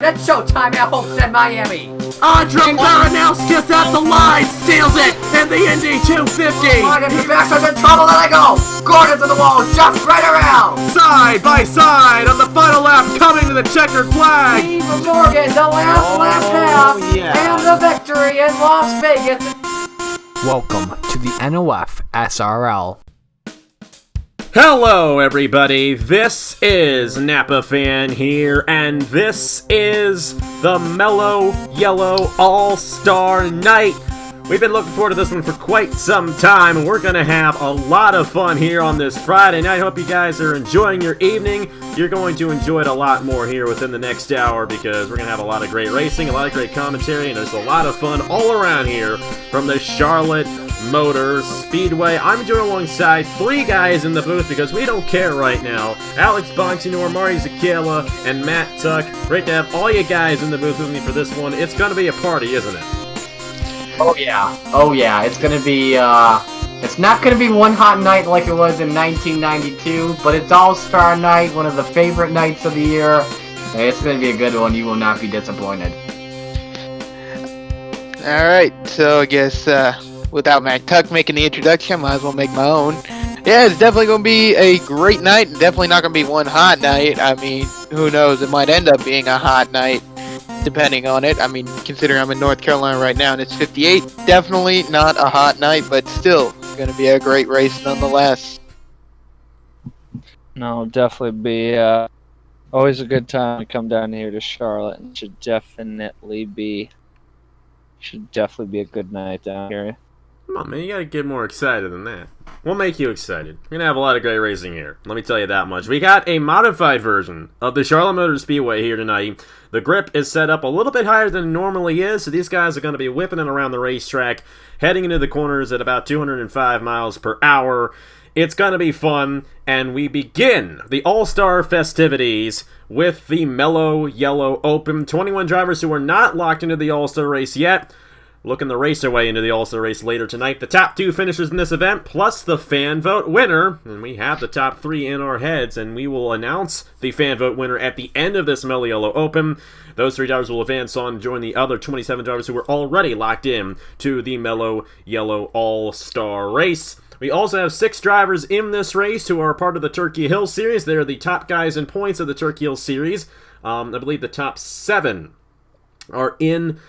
It's showtime at Homestead, Miami. Andre Baranowskis at the line, steals it in the Indy 250. Come on, if your back's in trouble, let it go. Gordon to the wall, jumps right around. Side by side on the final lap, coming to the checkered flag. Steve Morgan, the last half, and the victory in Las Vegas. Welcome to the NOFSRL. Hello everybody, this is Napa Fan here, and this is the Mello Yello All-Star Night. We've been looking forward to this one for quite some time, and we're going to have a lot of fun here on this Friday night. I hope you guys are enjoying your evening. You're going to enjoy it a lot more here within the next hour because we're going to have a lot of great racing, a lot of great commentary, and there's a lot of fun all around here from the Charlotte Motor Speedway. I'm joined alongside three guys in the booth because we don't care right now. Alex Bonsignore, Marty Czekala, and Matt Tuck. Great to have all you guys in the booth with me for this one. It's going to be a party, isn't it? Oh yeah, it's gonna be, it's not gonna be one hot night like it was in 1992, but it's All-Star Night, one of the favorite nights of the year. It's gonna be a good one, you will not be disappointed. Alright, so I guess, without Matt Tuck making the introduction, I might as well make my own. Yeah, it's definitely gonna be a great night, definitely not gonna be one hot night. I mean, who knows, it might end up being a hot night. Depending on it. I mean, considering I'm in North Carolina right now and it's 58, definitely not a hot night, but still going to be a great race nonetheless. No, definitely be always a good time to come down here to Charlotte, and should definitely be a good night down here. Come on, man, you gotta get more excited than that. We'll make you excited. We're gonna have a lot of great racing here. Let me tell you that much. We got a modified version of the Charlotte Motor Speedway here tonight. The grip is set up a little bit higher than it normally is, so these guys are gonna be whipping it around the racetrack, heading into the corners at about 205 miles per hour. It's gonna be fun, and we begin the All-Star festivities with the Mello Yello Open. 21 drivers who are not locked into the All-Star race yet, looking to race their way into the All-Star race later tonight. The top two finishers in this event, plus the fan vote winner. And we have the top three in our heads, and we will announce the fan vote winner at the end of this Mello Yello Open. Those three drivers will advance on and join the other 27 drivers who were already locked in to the Mello Yello All-Star race. We also have 6 drivers in this race who are part of the Turkey Hill Series. They're the top guys in points of the Turkey Hill Series. I believe the top 7 are in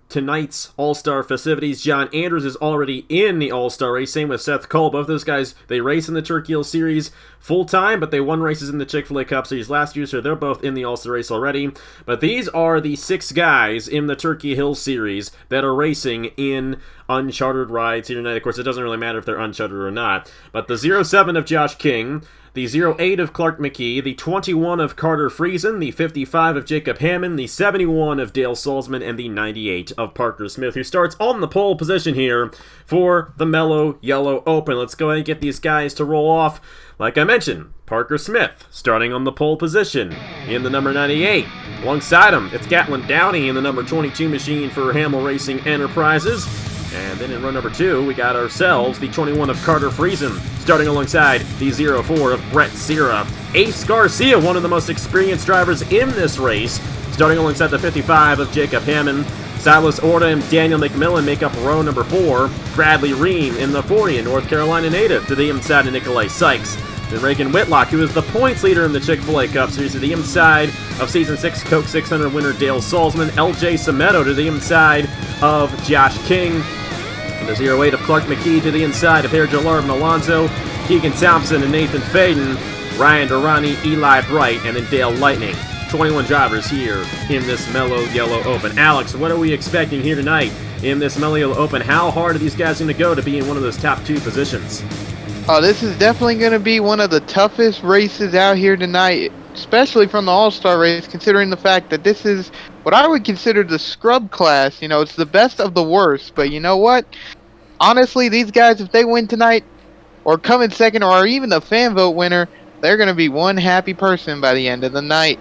tonight's All-Star festivities. John Andrews is already in the All-Star race. Same with Seth Cole. Both those guys, they race in the Turkey Hill Series full-time, but they won races in the Chick-fil-A Cup Series last year, so they're both in the All-Star race already. But these are the 6 guys in the Turkey Hill Series that are racing in unchartered rides here tonight. Of course, it doesn't really matter if they're unchartered or not. But the 07 of Josh King, the 08 of Clark McKee, the 21 of Carter Friesen, the 55 of Jacob Hammond, the 71 of Dale Salzman, and the 98 of Parker Smith, who starts on the pole position here for the Mello Yello Open. Let's go ahead and get these guys to roll off. Like I mentioned, Parker Smith starting on the pole position in the number 98. Alongside him, it's Gatlin Downey in the number 22 machine for Hamill Racing Enterprises. And then in run number 2, we got ourselves the 21 of Carter Friesen, starting alongside the 04 of Brett Sierra. Ace Garcia, one of the most experienced drivers in this race, starting alongside the 55 of Jacob Hammond. Silas Orta and Daniel McMillan make up row number 4. Bradley Ream in the 40, a North Carolina native, to the inside of Nikolai Sykes. Then Reagan Whitlock, who is the points leader in the Chick-fil-A Cup Series, to the inside of Season 6 Coke 600 winner Dale Salzman. LJ Semedo to the inside of Josh King. And the 08 of Clark McKee to the inside of Sergio Larvin Alonso. Keegan Thompson and Nathan Faden. Ryan Durrani, Eli Bright, and then Dale Lightning. 21 drivers here in this Mello Yello Open. Alex, what are we expecting here tonight in this Mello Yello Open? How hard are these guys going to go to be in one of those top 2 positions? Oh, this is definitely going to be one of the toughest races out here tonight, especially from the All-Star race, considering the fact that this is what I would consider the scrub class. You know, it's the best of the worst, but you know what? Honestly, these guys, if they win tonight, or come in second, or are even the fan vote winner, they're going to be one happy person by the end of the night.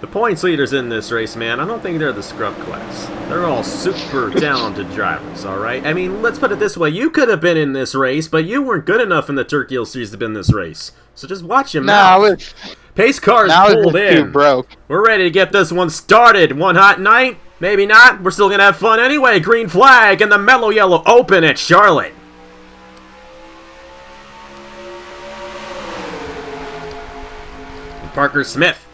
The points leaders in this race, man, I don't think they're the scrub class. They're all super talented drivers, all right? I mean, let's put it this way. You could have been in this race, but you weren't good enough in the Turkey Hill Series to be in this race. So just watch him out. Pace cars Now it's pulled just too in. broke. We're ready to get this one started. One hot night? Maybe not. We're still going to have fun anyway. Green flag and the Mello Yello Open at Charlotte. Parker Smith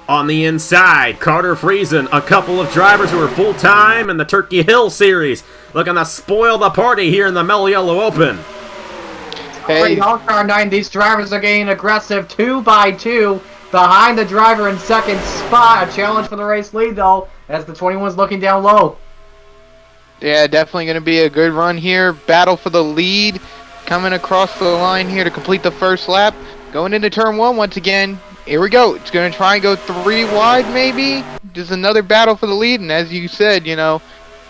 on the inside. Carter Friesen, a couple of drivers who are full-time in the Turkey Hill Series, looking to spoil the party here in the Mello Yello Open. Great All-Star Night. These drivers are getting aggressive 2 by 2 behind the driver in second spot. A challenge for the race lead, though, as the 21's looking down low. Yeah, definitely going to be a good run here. Battle for the lead coming across the line here to complete the first lap. Going into turn 1 once again. Here we go. It's going to try and go 3 wide, maybe. Just another battle for the lead. And as you said, you know,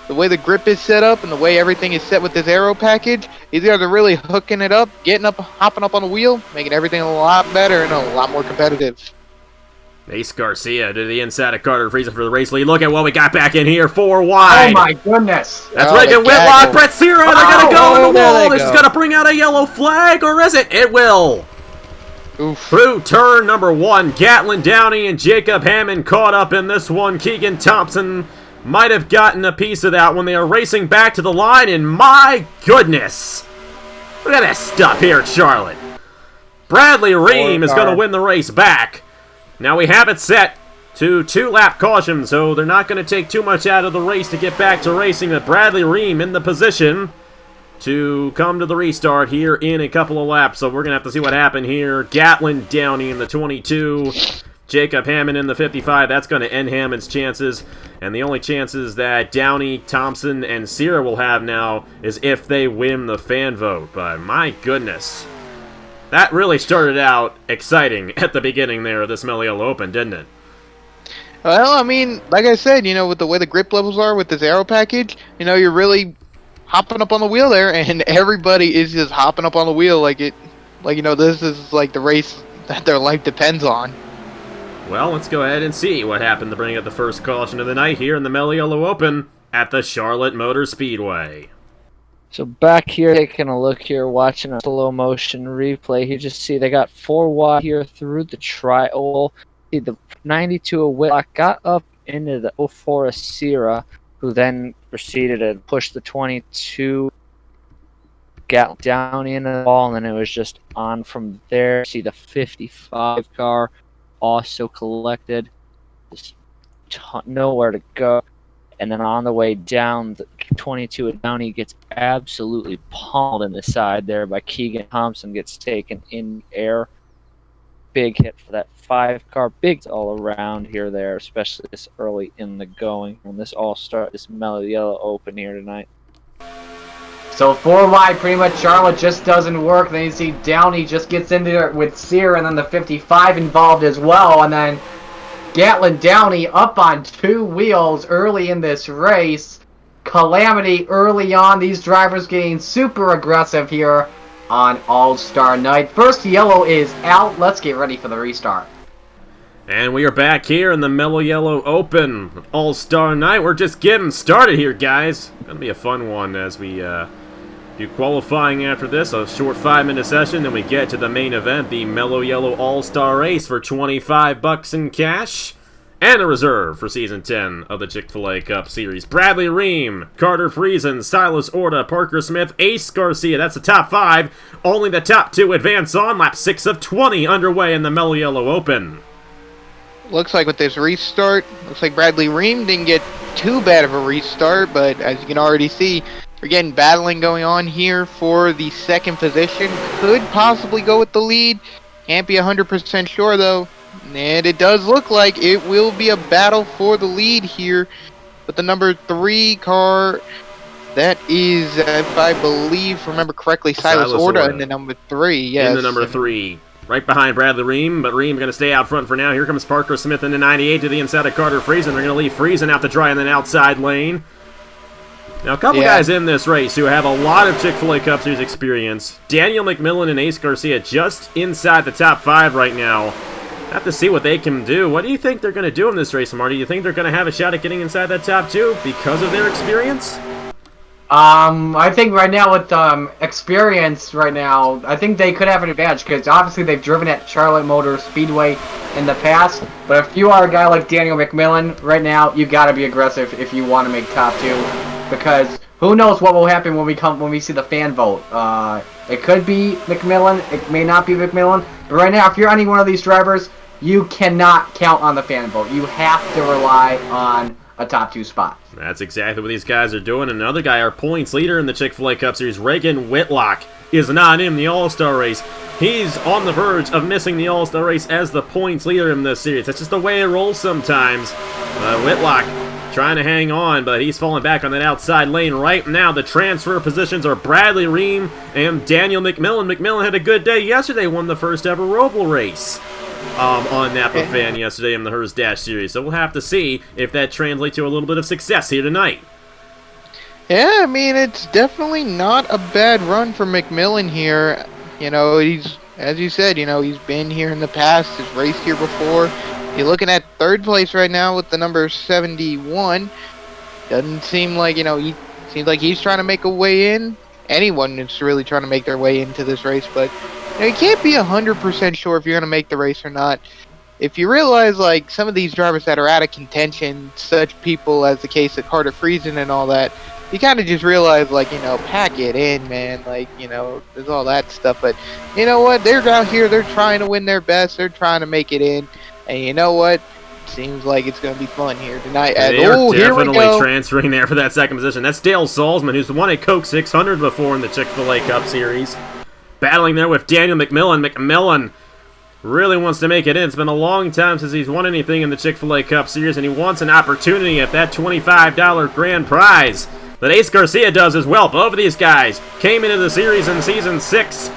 the way the grip is set up and the way everything is set with this aero package, these guys are really hooking it up, getting up, hopping up on the wheel, making everything a lot better and a lot more competitive. Ace Garcia to the inside of Carter Friesen for the race lead. Look at what we got back in here. 4 wide. Oh my goodness. That's Oh, Reagan the Whitlock. gaggle. Brett Sierra. They're going to go in the there wall. they This is go. going to bring out a yellow flag, or is it? It will. Oof. Through turn number 1, Gatlin Downey and Jacob Hammond caught up in this one. Keegan Thompson might have gotten a piece of that when they are racing back to the line, and my goodness. Look at this stuff here at Charlotte. Bradley Ream is going to win the race back. Now we have it set to 2-lap caution, so they're not going to take too much out of the race to get back to racing, but Bradley Ream in the position to come to the restart here in a couple of laps. So we're going to have to see what happened here. Gatlin Downey in the 22, Jacob Hammond in the 55. That's going to end Hammond's chances. And the only chances that Downey, Thompson, and Sierra will have now is if they win the fan vote. But my goodness, that really started out exciting at the beginning there of this Mello Yello Open, didn't it? Well, I mean, like I said, you know, with the way the grip levels are with this aero package, you know, you're really hopping up on the wheel there, and everybody is just hopping up on the wheel like you know, this is like the race that their life depends on. Well, let's go ahead and see what happened to bring up the first caution of the night here in the Mello Yello Open at the Charlotte Motor Speedway. So back here, taking a look here, watching a slow motion replay, you just see they got 4 wide here through the tri-oval. See the 92 of Whitlock got up into the 04 of Sierra, who then proceeded to push the 22 Gatlin Downey into the ball, and then it was just on from there. See the 55 car also collected, just nowhere to go. And then on the way down, the 22 of Downey gets absolutely pummeled in the side there by Keegan Thompson, gets taken in air. Big hit for that 5 car. Big all around here there, especially this early in the going. And this this Mello Yello Open here tonight. So 4 wide, pretty much Charlotte just doesn't work. Then you see Downey just gets in there with Sear, and then the 55 involved as well. And then Gatlin Downey up on 2 wheels early in this race. Calamity early on. These drivers getting super aggressive here on All-Star Night. First yellow is out. Let's get ready for the restart. And we are back here in the Mello Yello Open All-Star Night. We're just getting started here, guys. Gonna be a fun one as we do qualifying after this. A short 5-minute session, then we get to the main event, the Mello Yello All-Star Race for $25 in cash and a reserve for Season 10 of the Chick-fil-A Cup Series. Bradley Ream, Carter Friesen, Silas Orta, Parker Smith, Ace Garcia. That's the top 5. Only the top 2 advance on. Lap 6 of 20 underway in the Mello Yello Open. Looks like with this restart, looks like Bradley Ream didn't get too bad of a restart, but as you can already see, we're getting battling going on here for the second position. Could possibly go with the lead. Can't be 100% sure though. And it does look like it will be a battle for the lead here with the number 3 car. That is, if I remember correctly, Silas Orta in the number 3. Yes. In the number 3. Right behind Bradley Ream, but Ream going to stay out front for now. Here comes Parker Smith in the 98 to the inside of Carter Friesen. They're going to leave Friesen out to dry in the outside lane. Now, a couple guys in this race who have a lot of Chick-fil-A Cup Series experience. Daniel McMillan and Ace Garcia just inside the top 5 right now. Have to see what they can do. What do you think they're going to do in this race, Marty? Do you think they're going to have a shot at getting inside that top 2 because of their experience? I think right now with experience right now, I think they could have an advantage because obviously they've driven at Charlotte Motor Speedway in the past. But if you are a guy like Daniel McMillan right now, you gotta be aggressive if you want to make top 2, because who knows what will happen when we see the fan vote. It could be McMillan, it may not be McMillan, but right now, if you're any one of these drivers, you cannot count on the fan vote. You have to rely on a top 2 spot. That's exactly what these guys are doing. Another guy, our points leader in the Chick-fil-A Cup Series, Reagan Whitlock, is not in the All-Star race. He's on the verge of missing the All-Star race as the points leader in this series. That's just the way it rolls sometimes. Whitlock trying to hang on, but he's falling back on that outside lane right now. The transfer positions are Bradley Ream and Daniel McMillan. McMillan had a good day yesterday, won the first ever Roval race on Napa Fan yesterday in the Hers Dash Series. So we'll have to see if that translates to a little bit of success here tonight. Yeah, I mean, it's definitely not a bad run for McMillan here. You know, he's, as you said, you know, he's been here in the past, he's raced here before. You're looking at 3rd place right now with the number 71. Doesn't seem like, you know, he seems like he's trying to make a way in. Anyone is really trying to make their way into this race, but you know, you can't be 100% sure if you're going to make the race or not. If you realize, like, some of these drivers that are out of contention, such people as the case of Carter Friesen and all that, you kind of just realize, like, you know, pack it in, man. Like, you know, there's all that stuff. But you know what? They're out here. They're trying to win their best. They're trying to make it in. And you know what? Seems like it's going to be fun here tonight. They are definitely transferring there for that second position. That's Dale Salzman, who's won a Coke 600 before in the Chick-fil-A Cup Series. Battling there with Daniel McMillan. McMillan really wants to make it in. It's been a long time since he's won anything in the Chick-fil-A Cup Series, and he wants an opportunity at that $25 grand prize that Ace Garcia does as well. Both of these guys came into the series in Season 6,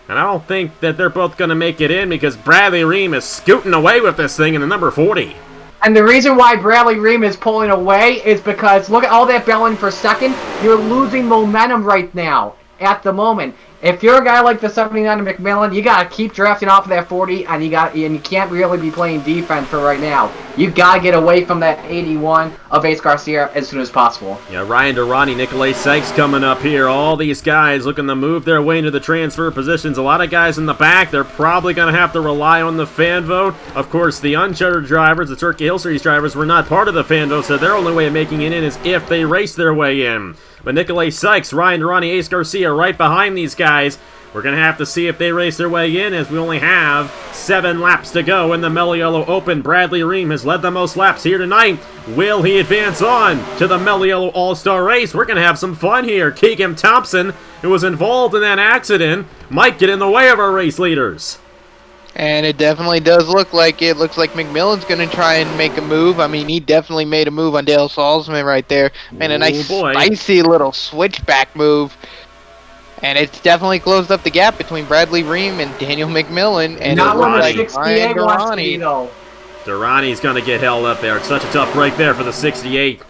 and I don't think that they're both going to make it in because Bradley Ream is scooting away with this thing in the number 40. And the reason why Bradley Ream is pulling away is because look at all that battling for second. You're losing momentum right now at the moment. If you're a guy like the 79 McMillan, you gotta keep drafting off of that 40, and you can't really be playing defense for right now. You gotta get away from that 81 of Ace Garcia as soon as possible. Yeah, Ryan Durrani, Nikolai Sykes coming up here. All these guys looking to move their way into the transfer positions. A lot of guys in the back. They're probably gonna have to rely on the fan vote. Of course, the uncharted drivers, the Turkey Hill Series drivers, were not part of the fan vote, so their only way of making it in is if they race their way in. But Nikolai Sykes, Ryan Durrani, Ace Garcia right behind these guys. We're going to have to see if they race their way in as we only have 7 laps to go in the Mello Yello Open. Bradley Ream has led the most laps here tonight. Will he advance on to the Mello Yello All-Star Race? We're going to have some fun here. Keegan Thompson, who was involved in that accident, might get in the way of our race leaders. And it definitely does look like it. Looks like McMillan's going to try and make a move. I mean, he definitely made a move on Dale Salzman right there. Man, a nice spicy little switchback move. And it's definitely closed up the gap between Bradley Ream and Daniel McMillan. And not it when looks the like 68 wants to be, though. Durrani's going to get held up there. It's such a tough break there for the 68.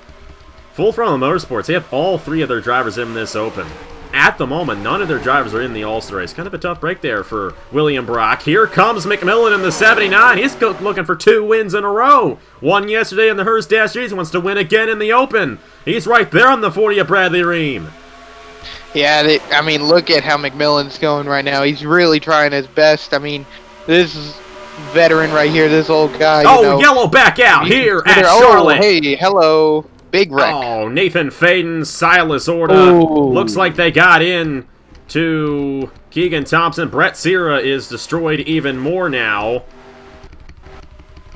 Full Throttle Motorsports, they have all 3 of their drivers in this Open. At the moment, none of their drivers are in the All-Star race. Kind of a tough break there for William Brock. Here comes McMillan in the 79. He's looking for 2 wins in a row. Won yesterday in the Hers Dash Series. Wants to win again in the Open. He's right there on the 40 of Bradley Ream. Yeah, I mean, look at how McMillan's going right now. He's really trying his best. I mean, this veteran right here, this old guy. Yellow back out here at Charlotte. Oh, hey, hello. Big wreck. Oh, Nathan Faden, Silas Orta. Looks like they got in to Keegan Thompson. Brett Sierra is destroyed even more now.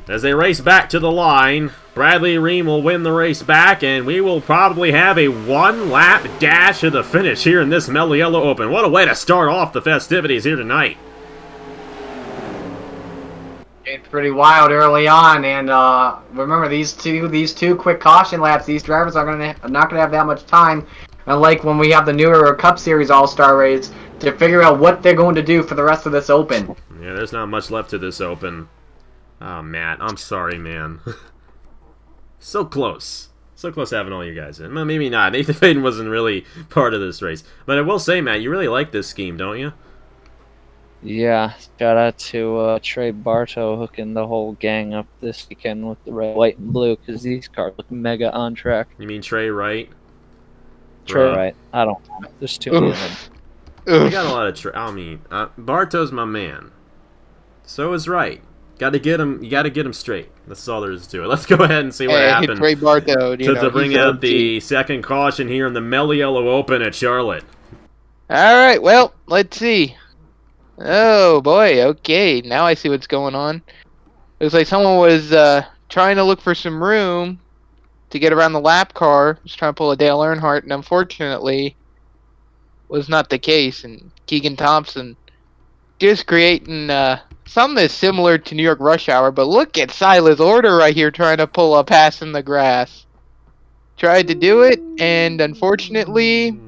As they race back to the line, Bradley Ream will win the race back, and we will probably have a 1-lap dash to the finish here in this Mello Yello Open. What a way to start off the festivities here tonight. It's pretty wild early on, and remember these two quick caution laps. These drivers are not gonna have that much time, unlike when we have the newer Cup Series All-Star Race, to figure out what they're going to do for the rest of this Open. Yeah, there's not much left to this Open. Oh, Matt, I'm sorry, man. So close. So close to having all you guys in. Well, maybe not. Nathan Faden wasn't really part of this race. But I will say, Matt, you really like this scheme, don't you? Yeah, shout out to Trey Bartow hooking the whole gang up this weekend with the red, white, and blue, because these cars look mega on track. You mean Trey Wright? Trey Wright. I don't know. There's too many of them. We got a lot of I mean, Bartow's my man. So is Wright. Gotta get him. You gotta get him straight. That's all there is to it. Let's go ahead and see what happened. Trey Bartow, To bring out the second caution here in the Mello Yello Open at Charlotte. All right, well, let's see. Oh boy, okay, now I see what's going on. Looks like someone was trying to look for some room to get around the lap car. Was trying to pull a Dale Earnhardt, and unfortunately, was not the case. And Keegan Thompson just creating something that's similar to New York Rush Hour. But look at Silas Order right here trying to pull a pass in the grass. Tried to do it, and unfortunately,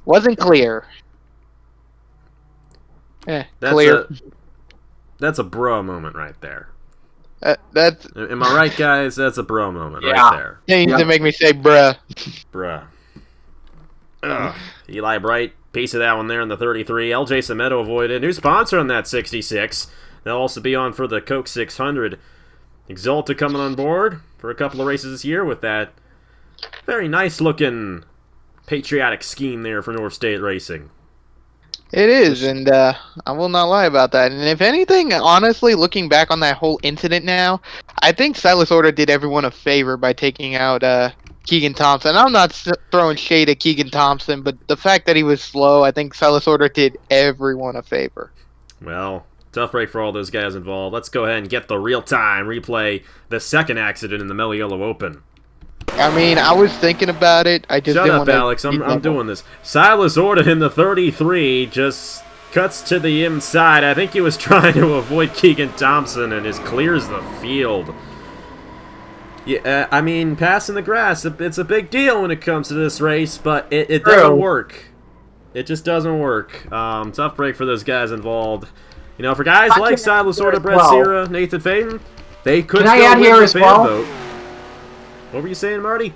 wasn't clear. Clear. That's a bro moment right there. That's. Am I right, guys? That's a bro moment Yeah. right there. They need to make me say bruh. Bruh. Ugh. Eli Bright, piece of that one there in the 33. LJ Semedo avoided. New sponsor on that 66. They'll also be on for the Coke 600. Exalta coming on board for a couple of races this year with that very nice looking patriotic scheme there for North State Racing. It is, and I will not lie about that. And if anything, honestly, looking back on that whole incident now, I think Silas Order did everyone a favor by taking out Keegan Thompson. I'm not throwing shade at Keegan Thompson, but the fact that he was slow, I think Silas Order did everyone a favor. Well, tough break for all those guys involved. Let's go ahead and get the real-time replay, the second accident in the Mello Yello Open. I mean, I was thinking about it. I just Shut didn't up, want to. Alex. I'm doing this. Silas Orton in the 33 just cuts to the inside. I think he was trying to avoid Keegan Thompson and just clears the field. Yeah, I mean, passing the grass, it's a big deal when it comes to this race, but it doesn't work. It just doesn't work. Tough break for those guys involved. You know, for guys like Silas Orton, Brett Sierra, Nathan Faden, they could still win the fan vote. What were you saying, Marty?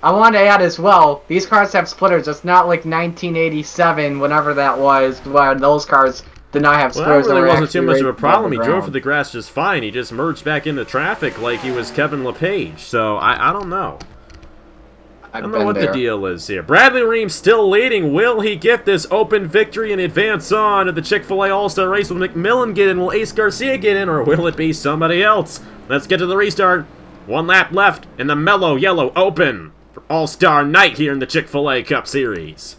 I wanted to add as well, these cars have splitters. It's not like 1987, whenever that was, where those cars did not have splitters. Well, that really wasn't too much of a problem. He drove for the grass just fine. He just merged back into traffic like he was Kevin LePage. So, I don't know. I don't know what the deal is here. Bradley Ream still leading. Will he get this open victory and advance on to the Chick-fil-A All-Star Race? Will McMillan get in? Will Ace Garcia get in? Or will it be somebody else? Let's get to the restart. One lap left in the Mello Yello Open for All-Star Night here in the Chick-fil-A Cup Series.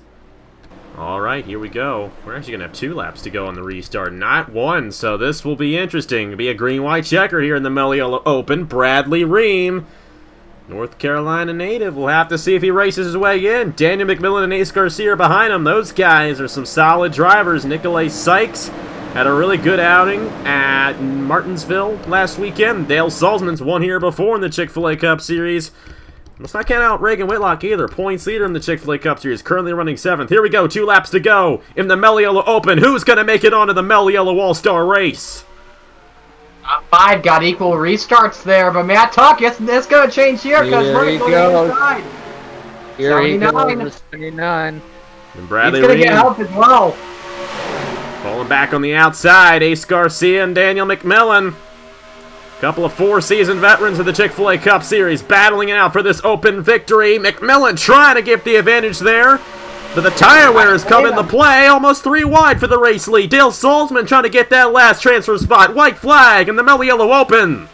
Alright, here we go. We're actually going to have 2 laps to go on the restart, not 1, so this will be interesting. It'll be a green-white checker here in the Mello Yello Open. Bradley Ream, North Carolina native. We'll have to see if he races his way in. Daniel McMillan and Ace Garcia are behind him. Those guys are some solid drivers. Nicolay Sykes had a really good outing at Martinsville last weekend. Dale Salzman's won here before in the Chick-fil-A Cup Series. Let's not count out Reagan Whitlock either. Points leader in the Chick-fil-A Cup Series, currently running 7th. Here we go, 2 laps to go in the Mello Yello Open. Who's going to make it onto the Mello Yello All-Star Race? 5 got equal restarts there, but Matt Tuck, it's going to change here because we're going inside. Here he 79. goes, 79. And Bradley He's going to Ream get help as well. falling back on the outside. Ace Garcia and Daniel McMillan. Couple of 4-season veterans of the Chick-fil-A Cup Series battling it out for this open victory. McMillan trying to get the advantage there, but the tire wearers come into play. Almost 3 wide for the race lead. Dale Salzman trying to get that last transfer spot. White flag in the Mello Yello Open.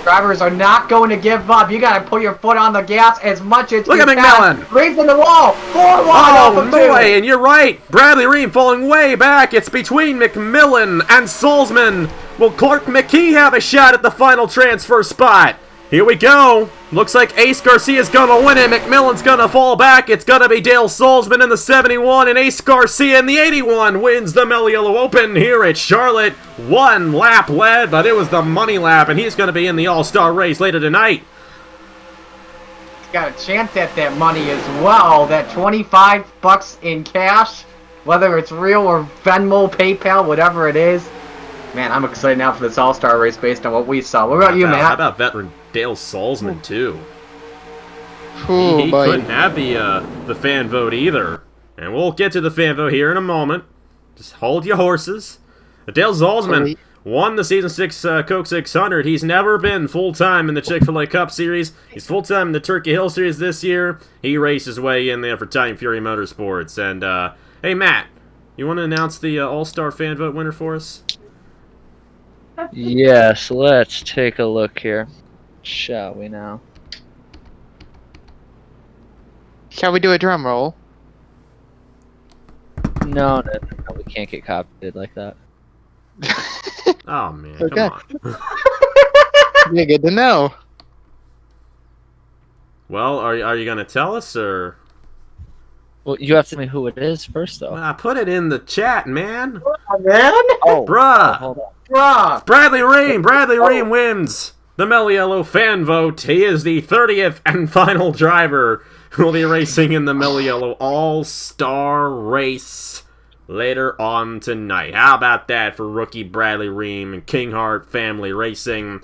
Drivers are not going to give up. You got to put your foot on the gas as much as Look you at McMillan. Raising the wall. 4 wide. Oh, boy, and you're right. Bradley Ream falling way back. It's between McMillan and Salzman. Will Clark McKee have a shot at the final transfer spot? Here we go. Looks like Ace Garcia's gonna win it. McMillan's gonna fall back. It's gonna be Dale Salzman in the 71, and Ace Garcia in the 81 wins the Mello Yello Open here at Charlotte. 1 lap led, but it was the money lap, and he's gonna be in the All-Star race later tonight. He's got a chance at that money as well. That $25 in cash, whether it's real or Venmo, PayPal, whatever it is. Man, I'm excited now for this All-Star race based on what we saw. What about you, Matt? How about veteran Dale Salzman, too? Ooh, he couldn't have the fan vote either. And we'll get to the fan vote here in a moment. Just hold your horses. Dale Salzman won the Season 6 Coke 600. He's never been full-time in the Chick-fil-A Cup Series. He's full-time in the Turkey Hill Series this year. He raced his way in there for Time Fury Motorsports. And, hey, Matt, You want to announce the All-Star fan vote winner for us? Yes, let's take a look here. Shall we now? Shall we do a drum roll? No, we can't get copied like that. Oh man, Okay. come on. Yeah, good to know. Well, are you gonna tell us or? Well, you have to tell me who it is first, though. Put it in the chat, man. Man? Oh, Bruh. hold on. Bruh! Bradley Ream! Bradley Ream wins the Mello Yello fan vote. He is the 30th and final driver who will be racing in the Mello Yello All-Star Race later on tonight. How about that for rookie Bradley Ream and Kinghart Family Racing?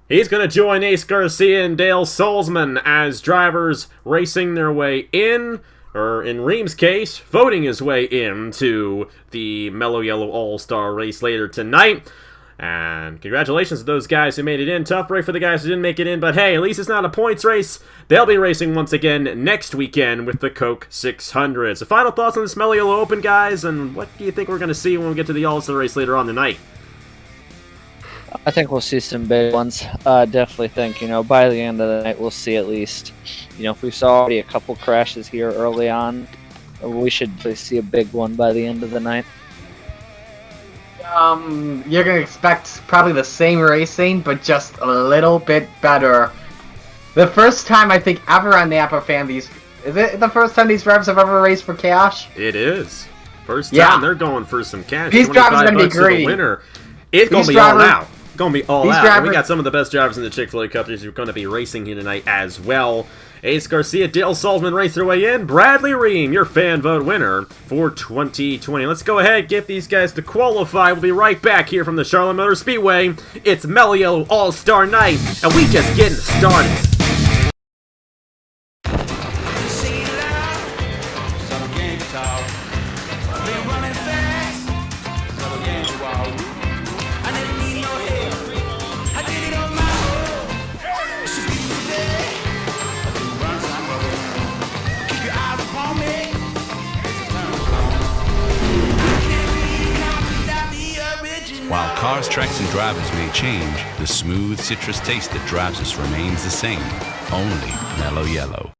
He's going to join Ace Garcia and Dale Salzman as drivers racing their way in, or in Ream's case, voting his way into the Mello Yello All-Star Race later tonight. And congratulations to those guys who made it in. Tough break for the guys who didn't make it in, but hey, at least it's not a points race. They'll be racing once again next weekend with the Coke 600. So final thoughts on this Mello Yello Open, guys, and what do you think we're going to see when we get to the All-Star Race later on tonight? I think we'll see some big ones. Definitely think, by the end of the night, we'll see at least, if we saw already a couple crashes here early on, we should see a big one by the end of the night. You're gonna expect probably the same racing, but just a little bit better. The first time I think ever on the Napa Fan, is it the first time these drivers have ever raced for cash? It is. First time Yeah. they're going for some cash. These drivers are gonna be $25 to the greedy. winner. It's going to be all out. Going to be all out. And we got some of the best drivers in the Chick-fil-A Cup who are going to be racing here tonight as well. Ace Garcia, Dale Salzman race their way in. Bradley Ream, your fan vote winner for 2020. Let's go ahead, get these guys to qualify. We'll be right back here from the Charlotte Motor Speedway. It's Mello Yello All-Star Night, and we just getting started. While cars, tracks, and drivers may change, the smooth citrus taste that drives us remains the same. Only Mello Yello.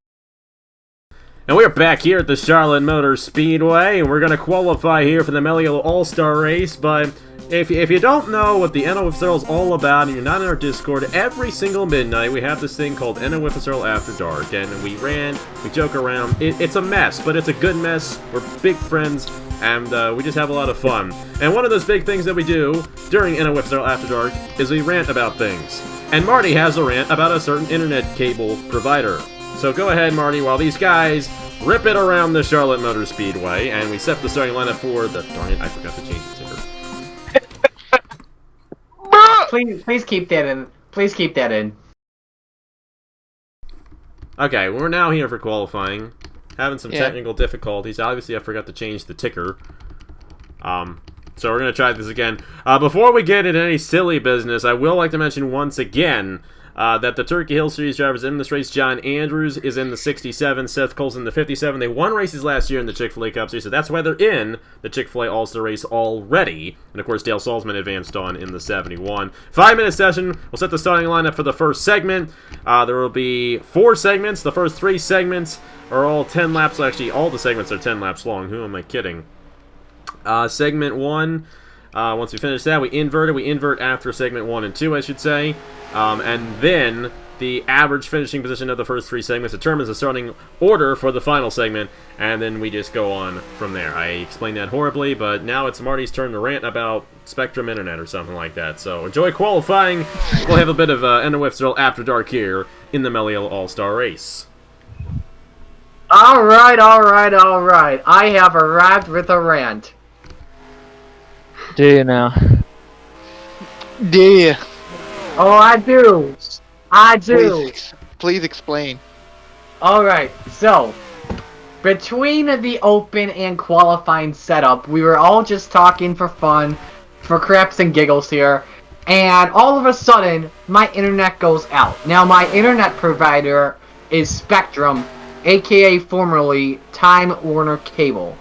And we're back here at the Charlotte Motor Speedway, and we're going to qualify here for the Mello Yello All-Star Race, but if you don't know what the NOFSRL is all about, and you're not in our Discord, every single midnight we have this thing called NOFSRL After Dark, and we joke around. It's a mess, but it's a good mess. We're big friends, and we just have a lot of fun. And one of those big things that we do during NOFSRL After Dark is we rant about things. And Marty has a rant about a certain internet cable provider. So go ahead, Marty, while these guys rip it around the Charlotte Motor Speedway, and we set the starting lineup for the... Darn it, I forgot to change the ticker. Please keep that in. Please keep that in. Okay, we're now here for qualifying. Having some technical difficulties. Obviously, I forgot to change the ticker. So we're going to try this again. Before we get into any silly business, I will like to mention once again that the Turkey Hill Series drivers in this race, John Andrews is in the 67, Seth Cole's in the 57. They won races last year in the Chick-fil-A Cup Series, so that's why they're in the Chick-fil-A All-Star Race already. And of course, Dale Salzman advanced on in the 71. 5-minute session. We'll set the starting lineup for the first segment. There will be 4 segments. The first 3 segments are all 10 laps. Actually, all the segments are 10 laps long. Who am I kidding? Segment 1. Once we finish that, we invert it. We invert after segment 1 and 2, I should say. And then the average finishing position of the first 3 segments determines the starting order for the final segment, and then we just go on from there. I explained that horribly, but now it's Marty's turn to rant about Spectrum Internet or something like that. So enjoy qualifying. We'll have a bit of NOFSRL After Dark here in the Mello Yello All-Star Race. Alright. I have arrived with a rant. Do you now? Do you? Oh, I do. Please explain. Alright, so, between the open and qualifying setup, we were all just talking for fun, for craps and giggles here, and all of a sudden, my internet goes out. Now, my internet provider is Spectrum, aka formerly Time Warner Cable.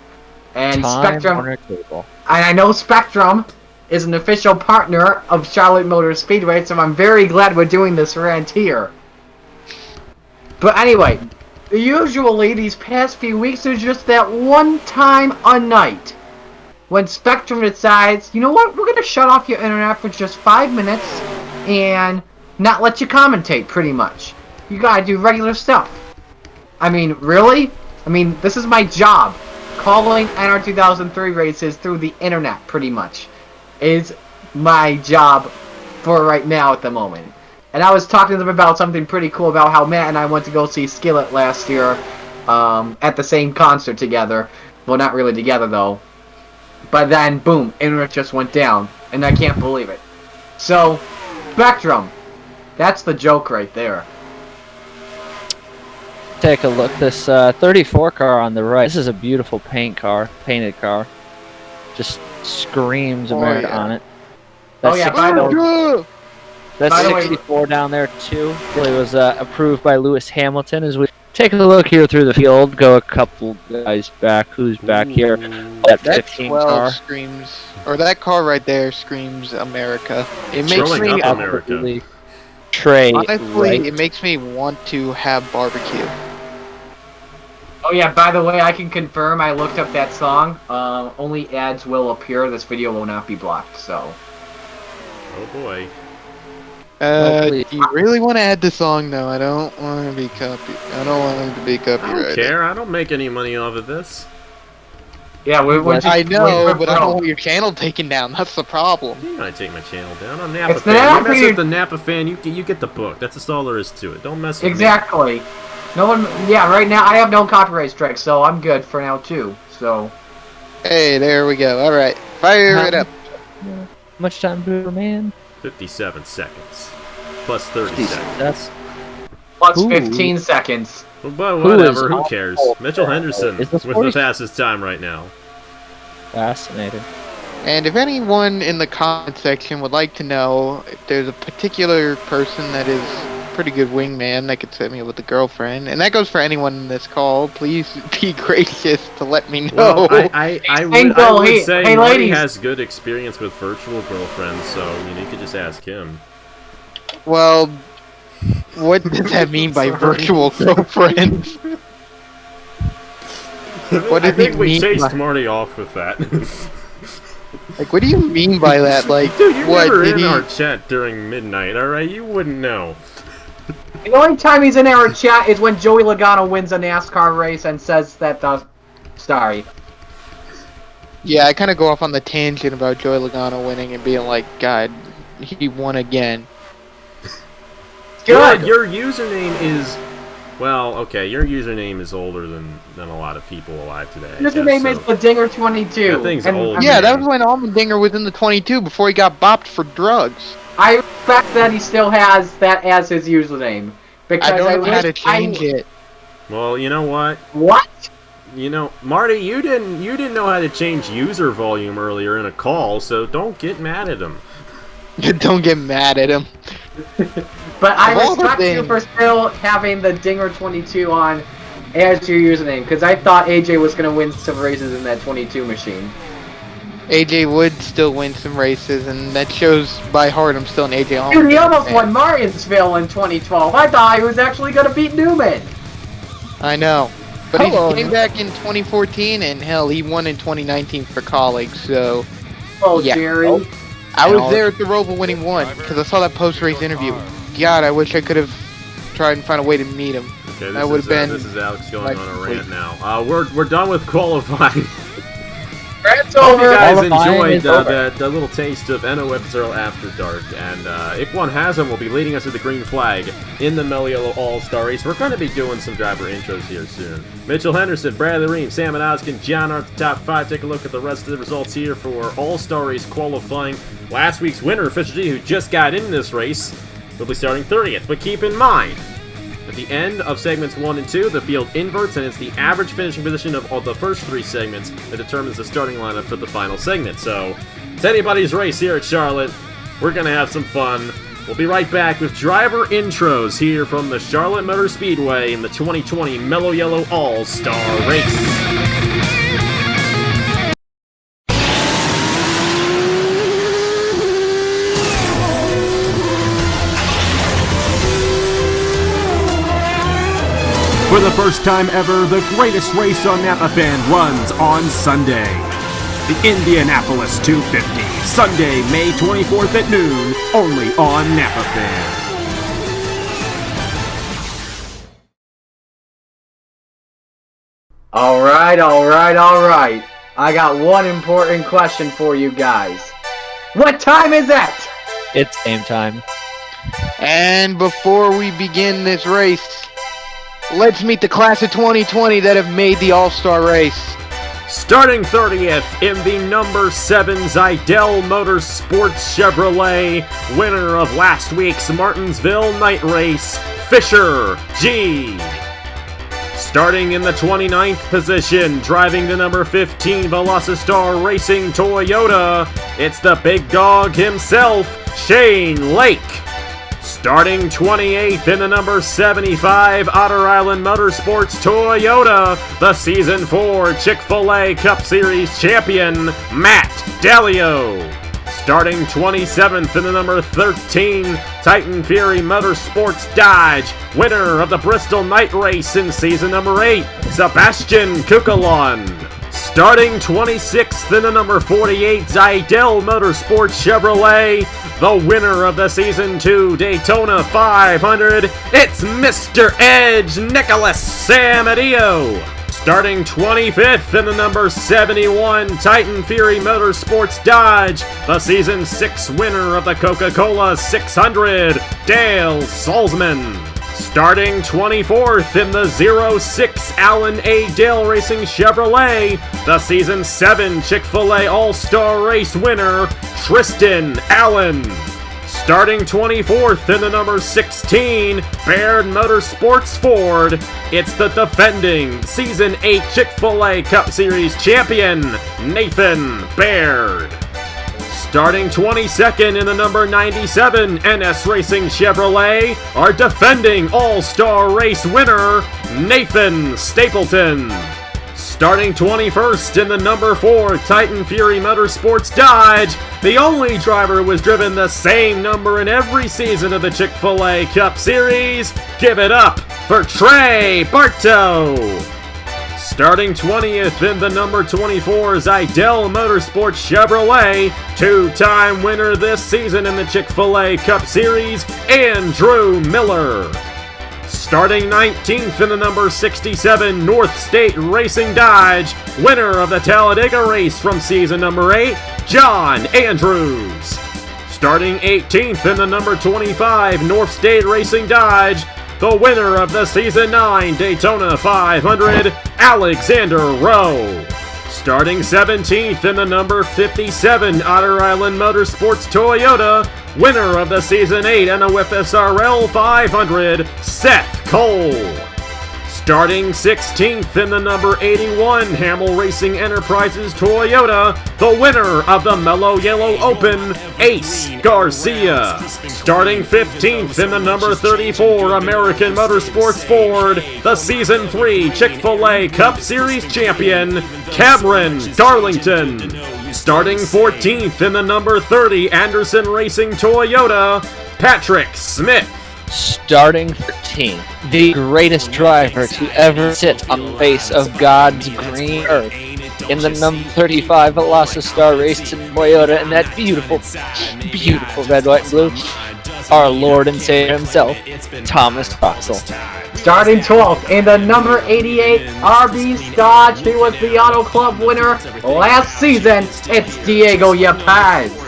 And Time Spectrum, Warner Cable. and I know Spectrum is an official partner of Charlotte Motor Speedway, so I'm very glad we're doing this rant here. But anyway, usually these past few weeks there's just that one time a night when Spectrum decides, you know what, we're gonna shut off your internet for just 5 minutes and not let you commentate, pretty much. You gotta do regular stuff. I mean, really? I mean, this is my job. Calling NR 2003 races through the internet, pretty much, is my job for right now at the moment. And I was talking to them about something pretty cool about how Matt and I went to go see Skillet last year at the same concert together. Well, not really together, though. But then, boom, internet just went down, and I can't believe it. So, Spectrum, that's the joke right there. Take a look. This 34 car on the right. This is a beautiful painted car. Just screams America yeah. on it. Oh, yeah, by the way. That's By the way- 64 down there too. It was approved by Lewis Hamilton. As we take a look here through the field, go a couple guys back. Who's back here? That That 15 12 car. screams, or that car right there screams America. It makes Showing me, up America. Absolutely. Trey, honestly, right? it makes me want to have barbecue. Oh yeah, by the way, I can confirm I looked up that song. Only ads will appear. This video will not be blocked, so. Oh boy. Do you really want to add the song though? I don't want to be I don't want him to be I don't copyrighted. care. I don't make any money off of this. Yeah, we're just... I know, we're but I don't broke. want your channel taken down. That's the problem. You gotta take my channel down. I'm Napa It's the fan. You Napa mess fan. with the Napa fan, you get the book. That's all there is to it. Don't mess with me. Exactly. No one... Yeah, right now I have no copyright strikes, so I'm good for now, too. So... Hey, there we go. Alright, fire it up. Much time to man. 57 seconds. Plus 30 seconds. That's Plus Ooh. 15 seconds. But Who is whatever, who on cares? pole Mitchell there? Henderson Is with this the fastest time right now. fascinating. And if anyone in the comment section would like to know if there's a particular person that is pretty good wingman that could set me up with a girlfriend, and that goes for anyone in this call, please be gracious to let me know. Well, I would Hey, say hey, Marty ladies. has good experience with virtual girlfriends, so you could just ask him. Well, what does that mean by virtual girlfriends? What I did he think we mean chased by- Marty off with that. Like, what do you mean by that? Like, Dude, you what were did in he? our chat during midnight, alright? You wouldn't know. The only time he's in our chat is when Joey Logano wins a NASCAR race and says that sorry. Yeah, I kind of go off on the tangent about Joey Logano winning and being like, God, he won again. Good. Your username is... Well, okay, your username is older than a lot of people alive today. I His guess, name so. is the Dinger22. That thing's old. Yeah, man. that was when Allmendinger was in the 22 before he got bopped for drugs. I respect that he still has that as his username. Because I don't know how to wish change it. Well, you know what? What? You know, Marty, you didn't know how to change user volume earlier in a call, so don't get mad at him. Don't get mad at him. But I Of all the respect you things- for still having the Dinger22 on as your username, because I thought AJ was going to win some races in that 22 machine. AJ would still win some races, and that shows by heart I'm still an AJ Allmendinger Dude, he almost fan. won Martinsville in 2012. I thought he was actually going to beat Newman. I know. But Hello. he came back in 2014, and hell, he won in 2019 for colleagues, so... Oh, Yeah. Jerry. I was there at the Roval when he won, because I saw that post-race interview. God, I wish I could have tried and find a way to meet him. Okay, That would've been, this is Alex going like, on a rant now. We're done with qualifying. Rant's Hope you over. guys Qualifying enjoyed is over. the little taste of NOFSRL After Dark, and if one hasn't, will be leading us to the green flag in the Mello Yello All-Star Race. We're going to be doing some driver intros here soon. Mitchell Henderson, Bradley Ream, Sam and Oskin, John are at the top 5. Take a look at the rest of the results here for All-Star Race qualifying. Last week's winner, Fisher G, who just got in this race, will be starting 30th. But keep in mind, at the end of segments 1 and 2, the field inverts, and it's the average finishing position of all the first 3 segments that determines the starting lineup for the final segment. So, it's anybody's race here at Charlotte. We're going to have some fun. We'll be right back with driver intros here from the Charlotte Motor Speedway in the 2020 Mello Yello All-Star Race. For the first time ever, the greatest race on Napa Fan runs on Sunday. The Indianapolis 250, Sunday, May 24th at noon, only on Napa Fan. Alright. I got one important question for you guys. What time is it? It's game time. And before we begin this race, let's meet the class of 2020 that have made the All-Star Race. Starting 30th in the number 7 Zidell Motorsports Chevrolet, winner of last week's Martinsville night race, Fisher G. Starting in the 29th position, driving the number 15 Velocity Racing Toyota, it's the big dog himself, Shane Lake. Starting 28th in the number 75 Otter Island Motorsports Toyota, the Season 4 Chick-fil-A Cup Series champion, Matt Dalio. Starting 27th in the number 13 Titan Fury Motorsports Dodge, winner of the Bristol Night Race in Season number 8, Sebastian Kukalon. Starting 26th in the number 48 Zidell Motorsports Chevrolet, the winner of the Season 2 Daytona 500, it's Mr. Edge Nicholas Samadillo. Starting 25th in the number 71 Titan Fury Motorsports Dodge, the Season 6 winner of the Coca-Cola 600, Dale Salzman. Starting 24th in the 06 Alan A. Dale Racing Chevrolet, the Season 7 Chick-fil-A All-Star Race winner, Tristan Allen. Starting 24th in the number 16 Baird Motorsports Ford, it's the defending Season 8 Chick-fil-A Cup Series champion, Nathan Baird. Starting 22nd in the number 97 NS Racing Chevrolet, our defending All-Star Race winner, Nathan Stapleton. Starting 21st in the number 4 Titan Fury Motorsports Dodge, the only driver who has driven the same number in every season of the Chick-fil-A Cup Series, give it up for Trey Bartow. Starting 20th in the number 24 Zidell Motorsports Chevrolet, two-time winner this season in the Chick-fil-A Cup Series, Andrew Miller. Starting 19th in the number 67 North State Racing Dodge, winner of the Talladega race from season number 8, John Andrews. Starting 18th in the number 25 North State Racing Dodge, the winner of the season 9 Daytona 500, Alexander Rowe. Starting 17th in the number 57 Otter Island Motorsports Toyota, winner of the Season 8 NOFSRL 500, Seth Cole. Starting 16th in the number 81 Hamill Racing Enterprises Toyota, the winner of the Mello Yello Open, Ace Garcia. Starting 15th in the number 34 American Motorsports Ford, the Season 3 Chick-fil-A Cup Series champion, Cameron Darlington. Starting 14th in the number 30 Anderson Racing Toyota, Patrick Smith. Starting 13th, the greatest driver to ever sit on the face of God's green earth in the number 35 Velocity Racing Toyota in that beautiful, beautiful red, white, and blue, our Lord and Savior himself, Thomas Russell. Starting 12th in the number 88 RB Dodge, he was the Auto Club winner last season, it's Diego Yapaz.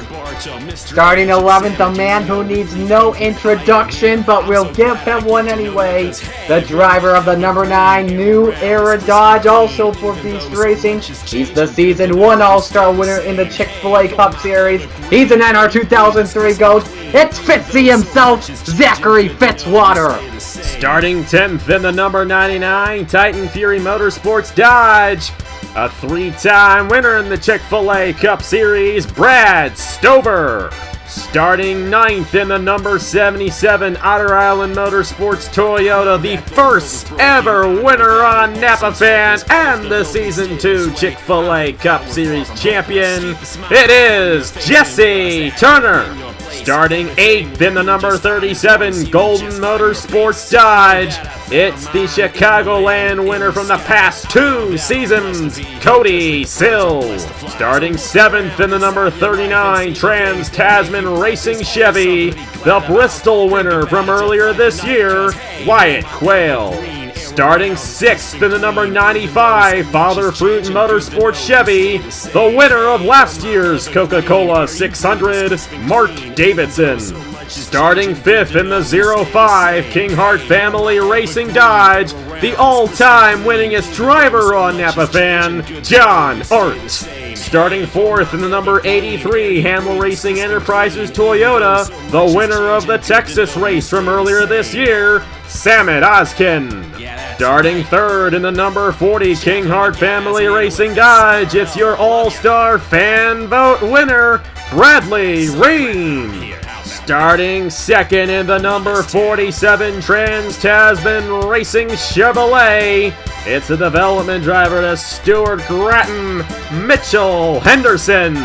Starting 11th, a man who needs no introduction, but we'll give him one anyway. The driver of the number 9 New Era Dodge, also for Beast Racing. He's the Season 1 All-Star winner in the Chick-fil-A Cup Series. He's an NR 2003 GOAT. It's Fitzy himself, Zachary Fitzwater. Starting 10th in the number 99 Titan Fury Motorsports Dodge, a three-time winner in the Chick-fil-A Cup Series, Brad Stover. Starting 9th in the number 77 Otter Island Motorsports Toyota, the first ever winner on Napa Fan and the Season 2 Chick-fil-A Cup Series champion, it is Jesse Turner. Starting 8th in the number 37 Golden Motorsports Dodge, it's the Chicagoland winner from the past 2 seasons, Cody Sill. Starting 7th in the number 39 Trans-Tasman Racing Chevy, the Bristol winner from earlier this year, Wyatt Quayle. Starting 6th in the number 95 Father Fruit Motorsports Chevy, the winner of last year's Coca-Cola 600, Mark Davidson. Starting 5th in the 05 King Hart Family Racing Dodge, the all-time winningest driver on Napa Fan, John Art. Starting 4th in the number 83 Hamill Racing Enterprises Toyota, the winner of the Texas race from earlier this year, Samit Ozkin. Starting 3rd in the number 40 King Hart Family Racing Dodge, it's your All-Star Fan Vote winner, Bradley Ream. Starting 2nd in the number 47 Trans-Tasman Racing Chevrolet, it's a development driver to Stuart Grattan, Mitchell Henderson.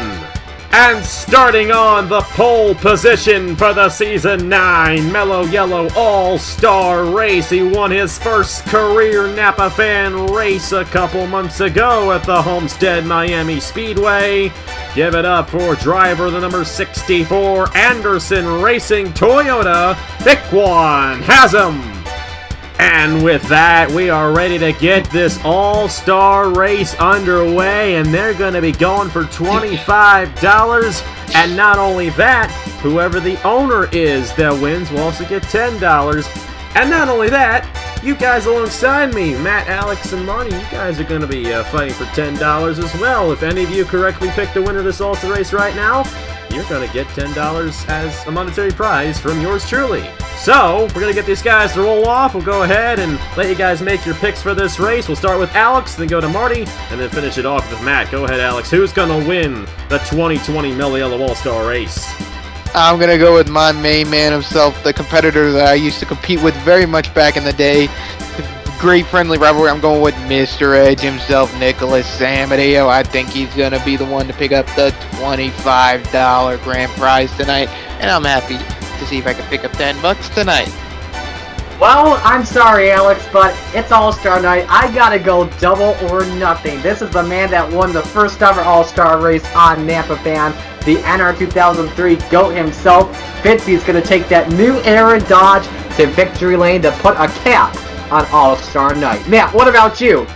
And starting on the pole position for the Season 9 Mello Yello All-Star Race, he won his first career Napa Fan race a couple months ago at the Homestead Miami Speedway. Give it up for driver the number 64 Anderson Racing Toyota, Iquan Hasm. And with that, we are ready to get this all-star race underway, and they're going to be going for $25. And not only that, whoever the owner is that wins will also get $10. And not only that, you guys alongside me, Matt, Alex, and Marty, you guys are going to be fighting for $10 as well. If any of you correctly pick the winner of this all-star race right now, you're going to get $10 as a monetary prize from yours truly. So, we're going to get these guys to roll off. We'll go ahead and let you guys make your picks for this race. We'll start with Alex, then go to Marty, and then finish it off with Matt. Go ahead, Alex. Who's going to win the 2020 Mello Yello All-Star Race? I'm going to go with my main man himself, the competitor that I used to compete with very much back in the day. Great friendly rivalry. I'm going with Mr. Edge himself, Nicholas Amadeo. I think he's going to be the one to pick up the $25 grand prize tonight. And I'm happy to see if I can pick up $10 tonight. Well, I'm sorry, Alex, but it's All-Star Night. I gotta go double or nothing. This is the man that won the first ever All-Star race on Napa Fan, the NR 2003 GOAT himself. Fitzy's gonna take that new era Dodge to victory lane to put a cap on All-Star Night. Matt, what about you?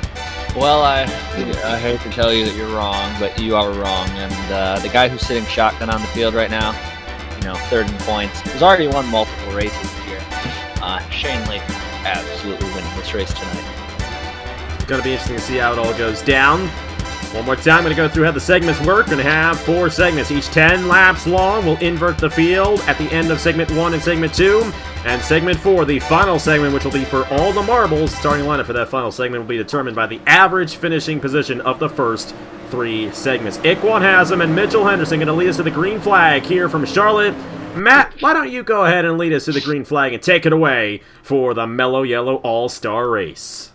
Well, I hate to tell you that you're wrong, but you are wrong. And the guy who's sitting shotgun on the field right now, third in points, has already won multiple races this year. Shane Lake absolutely winning this race tonight. Gonna be interesting to see how it all goes down. One more time, I'm gonna go through how the segments work. Gonna have 4 segments, each 10 laps long. We'll invert the field at the end of segment 1 and segment 2. And segment 4, the final segment, which will be for all the marbles. Starting lineup for that final segment will be determined by the average finishing position of the first 3 segments. Iquan Hasm and Mitchell Henderson going to lead us to the green flag here from Charlotte. Matt, why don't you go ahead and lead us to the green flag and take it away for the Mello Yello All-Star Race?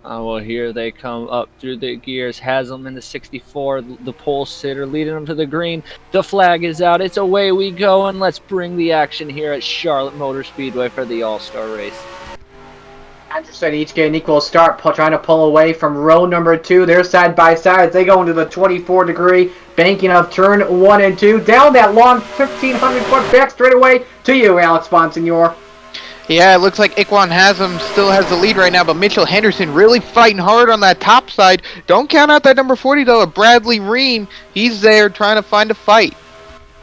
Well, here they come up through the gears. Haslam in the 64, the pole sitter, leading them to the green. The flag is out. It's away we go, and let's bring the action here at Charlotte Motor Speedway for the All-Star Race. Anderson each get an equal start, trying to pull away from row number 2. They're side by side as they go into the 24-degree banking of turn 1 and 2. Down that long 1,500-foot back straightaway to you, Alex Bonsignore. Yeah, it looks like Iquan Hasm still has the lead right now, but Mitchell Henderson really fighting hard on that top side. Don't count out that number 40, though, Bradley Ream. He's there trying to find a fight.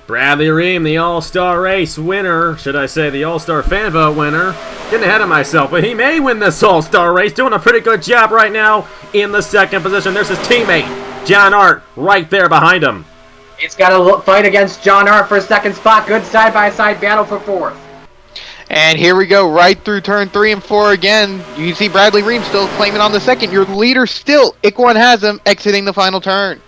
Bradley Ream, the All-Star Race winner, should I say the All-Star Fan Vote winner. Getting ahead of myself, but he may win this All-Star Race. Doing a pretty good job right now in the second position. There's his teammate, John Art, right there behind him. He's got to fight against John Art for second spot. Good side-by-side battle for fourth. And here we go, right through turn 3 and 4 again. You can see Bradley Ream still claiming on the second. Your leader still, Iquan Hasm, exiting the final turn.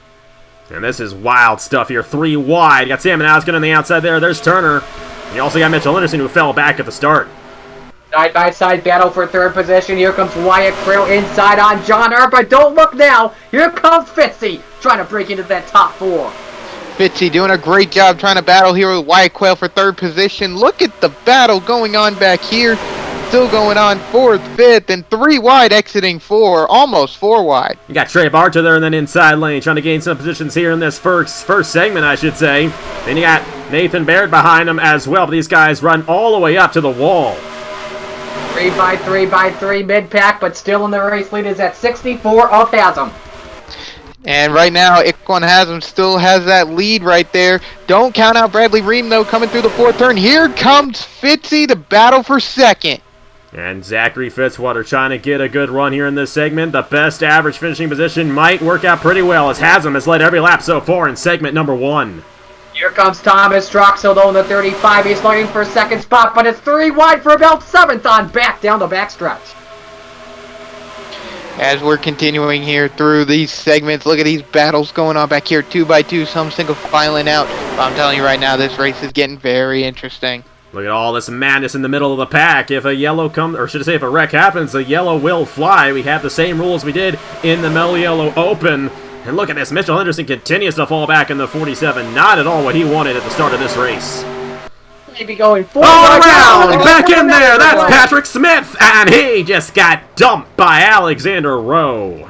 And this is wild stuff here. 3 wide. You got Sam and Oskin on the outside there. There's Turner. You also got Mitchell Henderson, who fell back at the start. Side-by-side battle for third position. Here comes Wyatt Quayle inside on John Art, but don't look now. Here comes Fitzy trying to break into that top 4. Fitzy doing a great job trying to battle here with Wyatt Quayle for 3rd position. Look at the battle going on back here. Still going on 4th, 5th, and 3 wide exiting 4, almost 4 wide. You got Trey Barger there in that inside lane, trying to gain some positions here in this first segment, I should say. Then you got Nathan Baird behind him as well, but these guys run all the way up to the wall. 3x3 mid-pack, but still in the race lead is at 64 of Hasm. And right now, Iquan Hasm still has that lead right there. Don't count out Bradley Ream, though, coming through the 4th turn. Here comes Fitzy to battle for 2nd. And Zachary Fitzwater trying to get a good run here in this segment. The best average finishing position might work out pretty well, as Hasm has led every lap so far in segment number 1. Here comes Thomas Droxel though in the 35. He's looking for 2nd spot, but it's 3 wide for about 7th on back down the backstretch. As we're continuing here through these segments, look at these battles going on back here, 2x2, some single filing out. But I'm telling you right now, this race is getting very interesting. Look at all this madness in the middle of the pack. If a yellow comes, or should I say if a wreck happens, the yellow will fly. We have the same rules we did in the Mello Yello Open. And look at this, Mitchell Henderson continues to fall back in the 47. Not at all what he wanted at the start of this race. Maybe going All around, back in there, that's Patrick Smith, and he just got dumped by Alexander Rowe.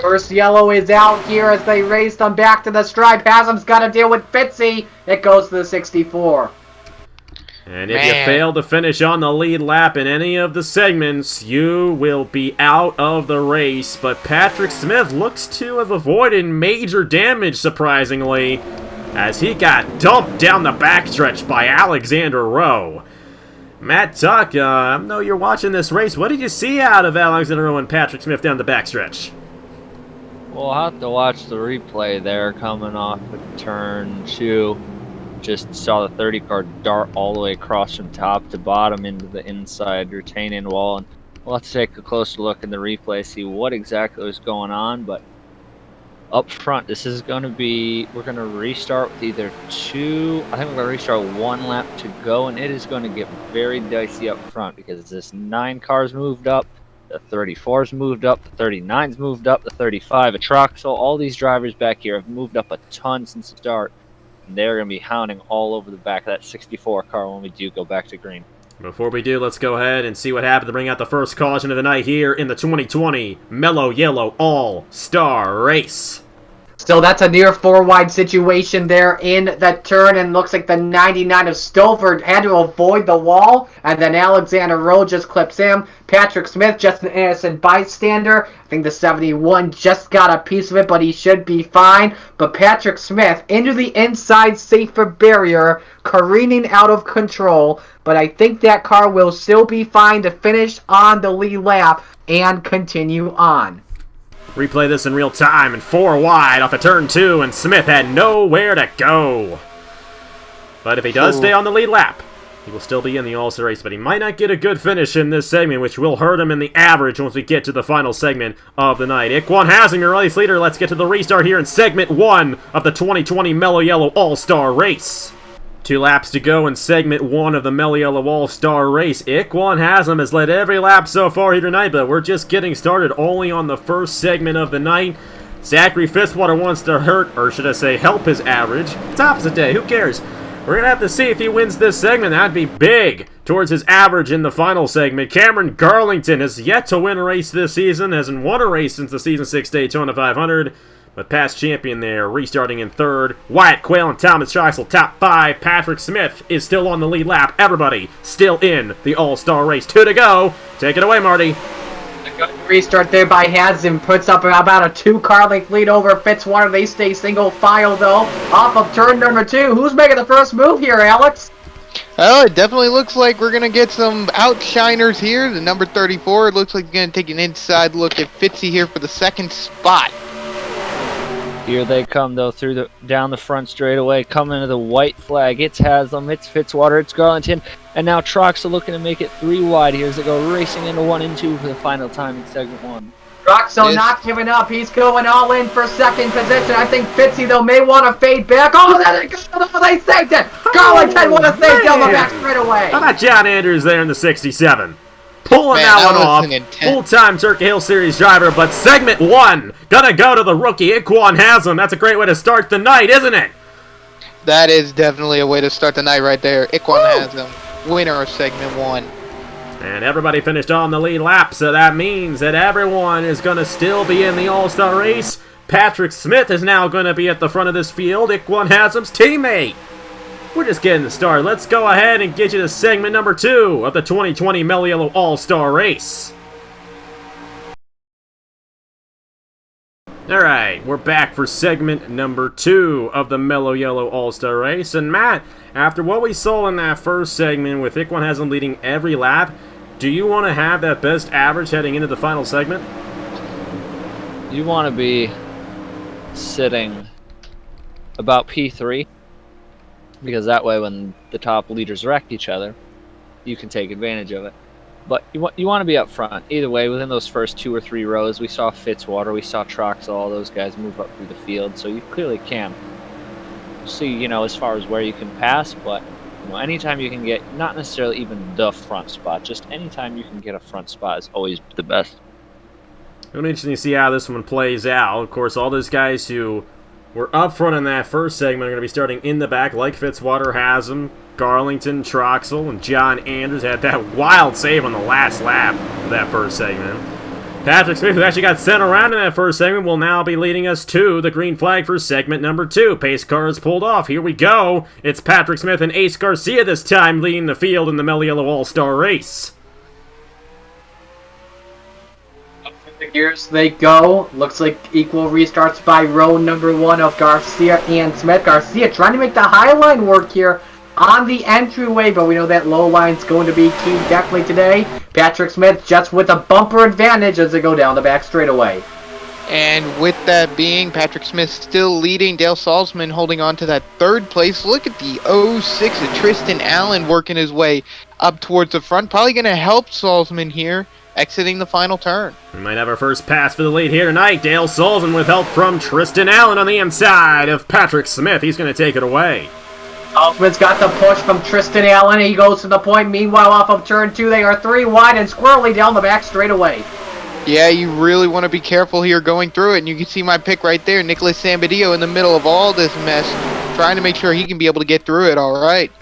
First yellow is out here as they race them back to the stripe. Hasm's got to deal with Fitzy. It goes to the 64. And if you fail to finish on the lead lap in any of the segments, you will be out of the race. But Patrick Smith looks to have avoided major damage, surprisingly, as he got dumped down the backstretch by Alexander Rowe. Matt Tuck, I know you're watching this race. What did you see out of Alexander Rowe and Patrick Smith down the backstretch? We'll have to watch the replay there coming off of turn 2. Just saw the 30 car dart all the way across from top to bottom into the inside retaining wall. And we'll have to take a closer look in the replay, see what exactly was going on. But up front, this is going to be, we're going to restart with either 2, I think we're going to restart 1 lap to go. And it is going to get very dicey up front because this 9 cars moved up, the 34's moved up, the 39's moved up, the 35, a Troxel. All these drivers back here have moved up a ton since the start. They're going to be hounding all over the back of that 64 car when we do go back to green. Before we do, let's go ahead and see what happened to bring out the first caution of the night here in the 2020 Mello Yello All-Star Race. Still, that's a near 4 wide situation there in the turn, and looks like the 99 of Stolford had to avoid the wall, and then Alexander Rowe just clips him. Patrick Smith, just an innocent bystander. I think the 71 just got a piece of it, but he should be fine. But Patrick Smith into the inside safer barrier, careening out of control, but I think that car will still be fine to finish on the lead lap and continue on. Replay this in real time, and 4 wide off of turn 2, and Smith had nowhere to go. But if he does stay on the lead lap, he will still be in the All-Star race, but he might not get a good finish in this segment, which will hurt him in the average once we get to the final segment of the night. Iquan Hasm, your race leader. Let's get to the restart here in segment 1 of the 2020 Mello Yello All-Star Race. 2 laps to go in segment 1 of the Mello Yello All-Star Race. Iquan Hasm has led every lap so far here tonight, but we're just getting started only on the first segment of the night. Zachary Fitzwater wants to hurt, or should I say help his average. It's opposite day, who cares? We're going to have to see if he wins this segment. That'd be big towards his average in the final segment. Cameron Garlington has yet to win a race this season, hasn't won a race since the Season 6 Daytona 500. But past champion there, restarting in 3rd. Wyatt Quayle and Thomas Troxel, top 5. Patrick Smith is still on the lead lap. Everybody still in the All-Star race. 2 to go. Take it away, Marty. A good restart there by Hasm puts up about a 2-car length lead over Fitzwater. They stay single file, though, off of turn number 2. Who's making the first move here, Alex? Oh, it definitely looks like we're going to get some outshiners here. The number 34, it looks like he's going to take an inside look at Fitzy here for the 2nd spot. Here they come, though, down the front straightaway, coming into the white flag. It's Haslam, it's Fitzwater, it's Garlington, and now Troxel looking to make it 3 wide here as they go racing into 1 and 2 for the final time in segment 1. Troxel not giving up. He's going all in for 2nd position. I think Fitzy, though, may want to fade back. Oh, they saved it! Garlington want to save down the back straight away. How about John Andrews there in the 67? Pulling that one off. Full-time Turkey Hill Series driver, but segment 1 gonna go to the rookie Iquan Hasm. That's a great way to start the night, isn't it? That is definitely a way to start the night right there. Iquan has him. Winner of segment 1. And everybody finished on the lead lap, so that means that everyone is going to still be in the All-Star race. Patrick Smith is now going to be at the front of this field. Iquan Haslam's teammate. We're just getting started. Let's go ahead and get you to segment number 2 of the 2020 Mello Yello All-Star Race. Alright, we're back for segment number 2 of the Mello Yello All-Star Race. And Matt, after what we saw in that first segment with Iquan Haslam leading every lap, do you want to have that best average heading into the final segment? You want to be sitting about P3, because that way when the top leaders wreck each other, you can take advantage of it. But you want to be up front. Either way, within those first 2 or 3 rows, we saw Fitzwater, we saw Troxel, all those guys move up through the field, so you clearly can see, as far as where you can pass, but anytime you can get, not necessarily even the front spot, just anytime you can get a front spot is always the best. It'll be interesting to see how this one plays out. Of course, all those guys who were up front in that first segment are going to be starting in the back, like Fitzwater, Haslam, Garlington, Troxel, and John Andrews had that wild save on the last lap of that first segment. Patrick Smith, who actually got sent around in that first segment, will now be leading us to the green flag for segment number 2. Pace car is pulled off. Here we go. It's Patrick Smith and Ace Garcia this time leading the field in the Mello Yello All-Star Race. Up for the gears they go. Looks like equal restarts by row number 1 of Garcia and Smith. Garcia trying to make the high line work here on the entryway, but we know that low line's going to be key definitely today. Patrick Smith just with a bumper advantage as they go down the back straightaway. And with that being, Patrick Smith still leading. Dale Salzman holding on to that 3rd place. Look at the 06 of Tristan Allen working his way up towards the front. Probably going to help Salzman here, exiting the final turn. We might have our first pass for the lead here tonight. Dale Salzman with help from Tristan Allen on the inside of Patrick Smith. He's going to take it away. Salzman's got the push from Tristan Allen. He goes to the point. Meanwhile, off of turn 2, they are 3 wide and squirrely down the back straightaway. Yeah, you really want to be careful here going through it. And you can see my pick right there, Nicholas Sambadillo in the middle of all this mess, trying to make sure he can be able to get through it all right.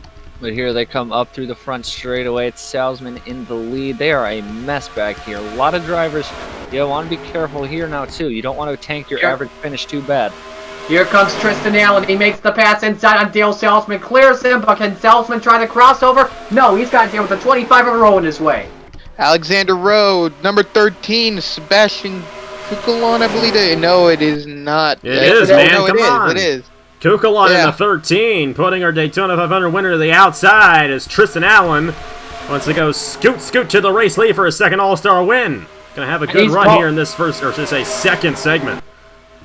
But here they come up through the front straightaway. It's Salzman in the lead. They are a mess back here. A lot of drivers, want to be careful here now, too. You don't want to tank your average finish too bad. Here comes Tristan Allen. He makes the pass inside on Dale Salzman. Clears him, but can Salzman try to cross over? No, he's got to deal with a 25 of a row in his way. Alexander Rowe, number 13, Sebastian Kukulon, I believe. No, it is not. It is, man. No, Come on. It is. Kukulon in the 13, putting our Daytona 500 winner to the outside as Tristan Allen wants to go scoot to the race lead for a second All-Star win. Gonna have a good run here in this first, or should I say, second segment.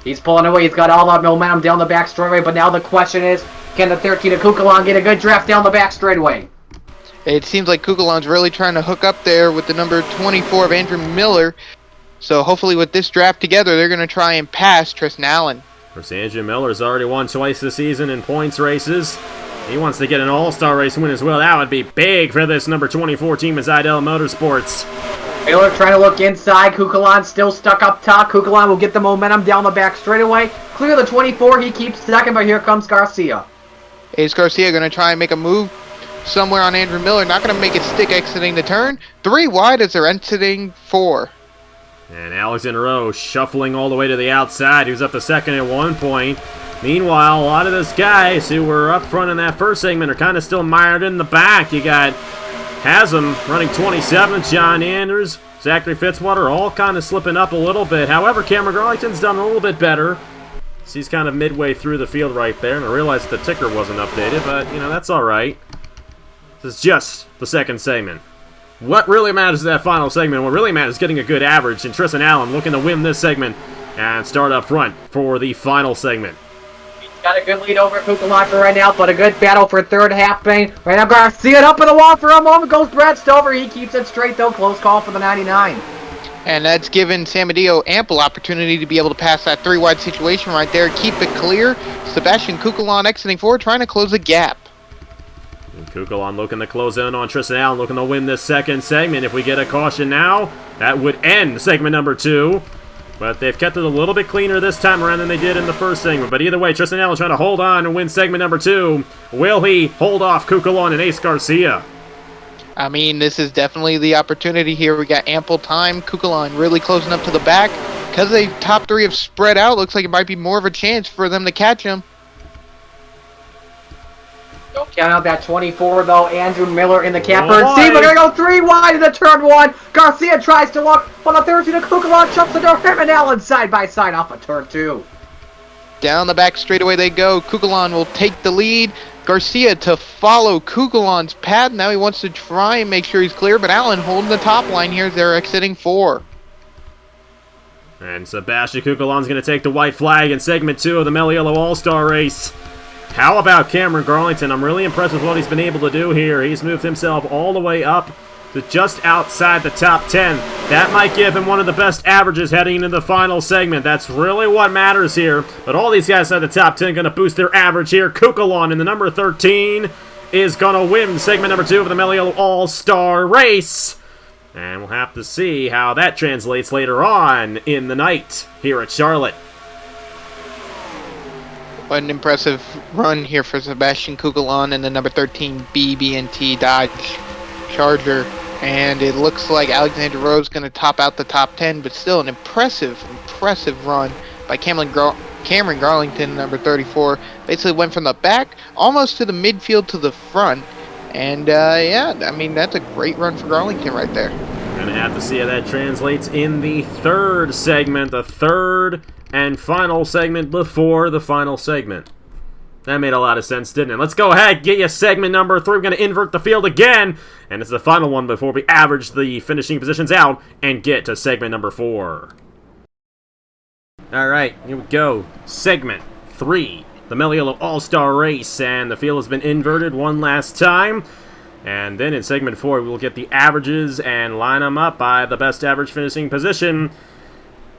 He's pulling away. He's got all that momentum down the back straightaway, but now the question is, can the 13 of Kukulon get a good draft down the back straightaway? It seems like Kukulon's really trying to hook up there with the number 24 of Andrew Miller. So hopefully with this draft together, they're going to try and pass Tristan Allen. Of course, Andrew Miller's already won twice this season in points races. He wants to get an All-Star race win as well. That would be big for this number 24 team at Zidell Motorsports. Miller trying to look inside. Kukulon still stuck up top. Kukulon will get the momentum down the back straightaway. Clear the 24. He keeps second, but here comes Garcia. Ace Garcia going to try and make a move somewhere on Andrew Miller. Not going to make it stick exiting the turn. 3 wide as they're exiting 4. And Alexander Rowe shuffling all the way to the outside. He was up to second at one point. Meanwhile, a lot of those guys who were up front in that first segment are kind of still mired in the back. You got Haslam running 27, John Andrews, Zachary Fitzwater, all kind of slipping up a little bit. However, Cameron Garlington's done a little bit better. So he's kind of midway through the field right there, and I realized the ticker wasn't updated, but, that's all right. This is just the second segment. What really matters is that final segment. What really matters is getting a good average, and Tristan Allen looking to win this segment and start up front for the final segment. Got a good lead over Kukulon right now, but a good battle for third halfway. Right now, Garcia up in the wall for a moment. Goes Brad Stover. He keeps it straight, though. Close call for the 99. And that's given Samadillo ample opportunity to be able to pass that 3 wide situation right there. Keep it clear. Sebastian Kukulon exiting forward, trying to close the gap. And Kukulon looking to close in on Tristan Allen, looking to win this second segment. If we get a caution now, that would end segment number 2. But they've kept it a little bit cleaner this time around than they did in the first segment. But either way, Tristan Allen trying to hold on and win segment number 2. Will he hold off Cucalon and Ace Garcia? I mean, this is definitely the opportunity here. We got ample time. Cucalon really closing up to the back. Because the top 3 have spread out, looks like it might be more of a chance for them to catch him. Don't count out that 24, though. Andrew Miller in the camper. Oh, And see, we're going to go 3 wide in the turn 1. Garcia tries to look, but the 13 of Cucalon jumps into him and Allen side by side off of turn 2. Down the back straightaway they go. Cucalon will take the lead. Garcia to follow Cucalon's path. Now he wants to try and make sure he's clear, but Allen holding the top line here as they're exiting 4. And Sebastian Cucalon's going to take the white flag in segment 2 of the Mello Yello All-Star Race. How about Cameron Garlington? I'm really impressed with what he's been able to do here. He's moved himself all the way up to just outside the top 10. That might give him one of the best averages heading into the final segment. That's really what matters here. But all these guys at the top 10 going to boost their average here. Cucalon in the number 13 is going to win segment number 2 of the Mello Yello All-Star Race. And we'll have to see how that translates later on in the night here at Charlotte. What an impressive run here for Sebastian Cucalon and the number 13 BB&T Dodge Charger. And it looks like Alexander Rose going to top out the top 10, but still an impressive run by Cameron Garlington, number 34. Basically went from the back almost to the midfield to the front. And, yeah, I mean, that's a great run for Garlington right there. We're going to have to see how that translates in the third segment, the third and final segment before the final segment. That made a lot of sense, didn't it? Let's go ahead, get you segment number 3. We're going to invert the field again, and it's the final one before we average the finishing positions out and get to segment number 4. All right, here we go. Segment 3. The Mello Yello All-Star Race, and the field has been inverted one last time. And then in segment 4, we will get the averages and line them up by the best average finishing position.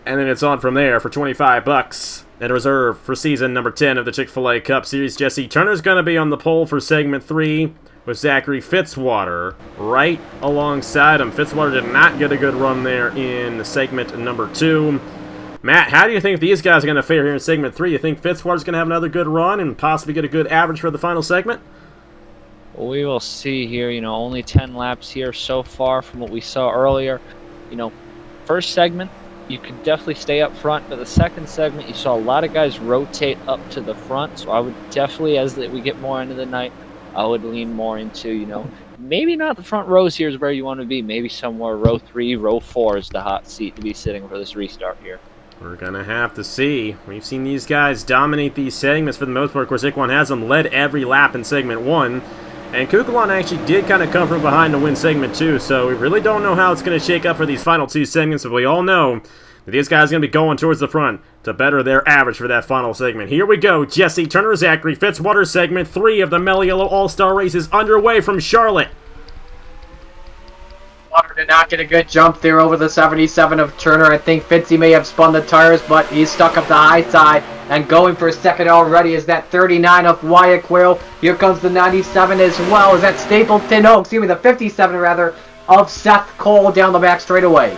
And then it's on from there for $25. And reserve for season number 10 of the Chick-fil-A Cup Series. Jesse Turner's going to be on the pole for segment 3 with Zachary Fitzwater right alongside him. Fitzwater did not get a good run there in segment number 2. Matt, how do you think these guys are going to fare here in segment 3? You think Fitzwater's going to have another good run and possibly get a good average for the final segment? Well, we will see here. Only 10 laps here so far from what we saw earlier. First segment, you could definitely stay up front, but the second segment, you saw a lot of guys rotate up to the front. So I would definitely, as we get more into the night, I would lean more into, maybe not the front rows here is where you want to be. Maybe somewhere row 3, row 4 is the hot seat to be sitting for this restart here. We're going to have to see. We've seen these guys dominate these segments for the most part. Of course, Iquan has them led every lap in segment 1. And Cucalon actually did kind of come from behind to win segment 2. So we really don't know how it's going to shake up for these final 2 segments. But we all know that these guys are going to be going towards the front to better their average for that final segment. Here we go. Jesse Turner, Zachary Fitzwater, segment 3 of the Mello Yello All-Star Race is underway from Charlotte. Water did not get a good jump there over the 77 of Turner. I think Fitzy may have spun the tires, but he's stuck up the high side. And going for a second already is that 39 of Wyatt Quill. Here comes the 97 as well. Is that Stapleton? Oh, excuse me, the 57 rather of Seth Cole down the back straightaway.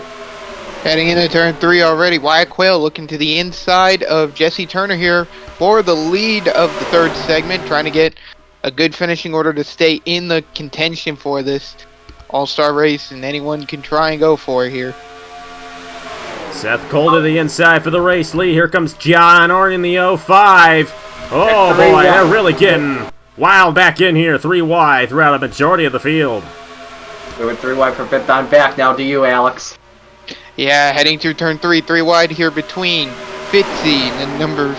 Heading into turn 3 already. Wyatt Quayle looking to the inside of Jesse Turner here for the lead of the third segment. Trying to get a good finishing order to stay in the contention for this All-Star race, and anyone can try and go for it here. Seth Cole to the inside for the race lead. Here comes John Arn in the 05. Oh boy, they're really getting wild back in here. 3 wide throughout a majority of the field. We went 3 wide for fifth on back. Now to you, Alex. Yeah, heading through turn 3, 3 wide here between Fitzy, the number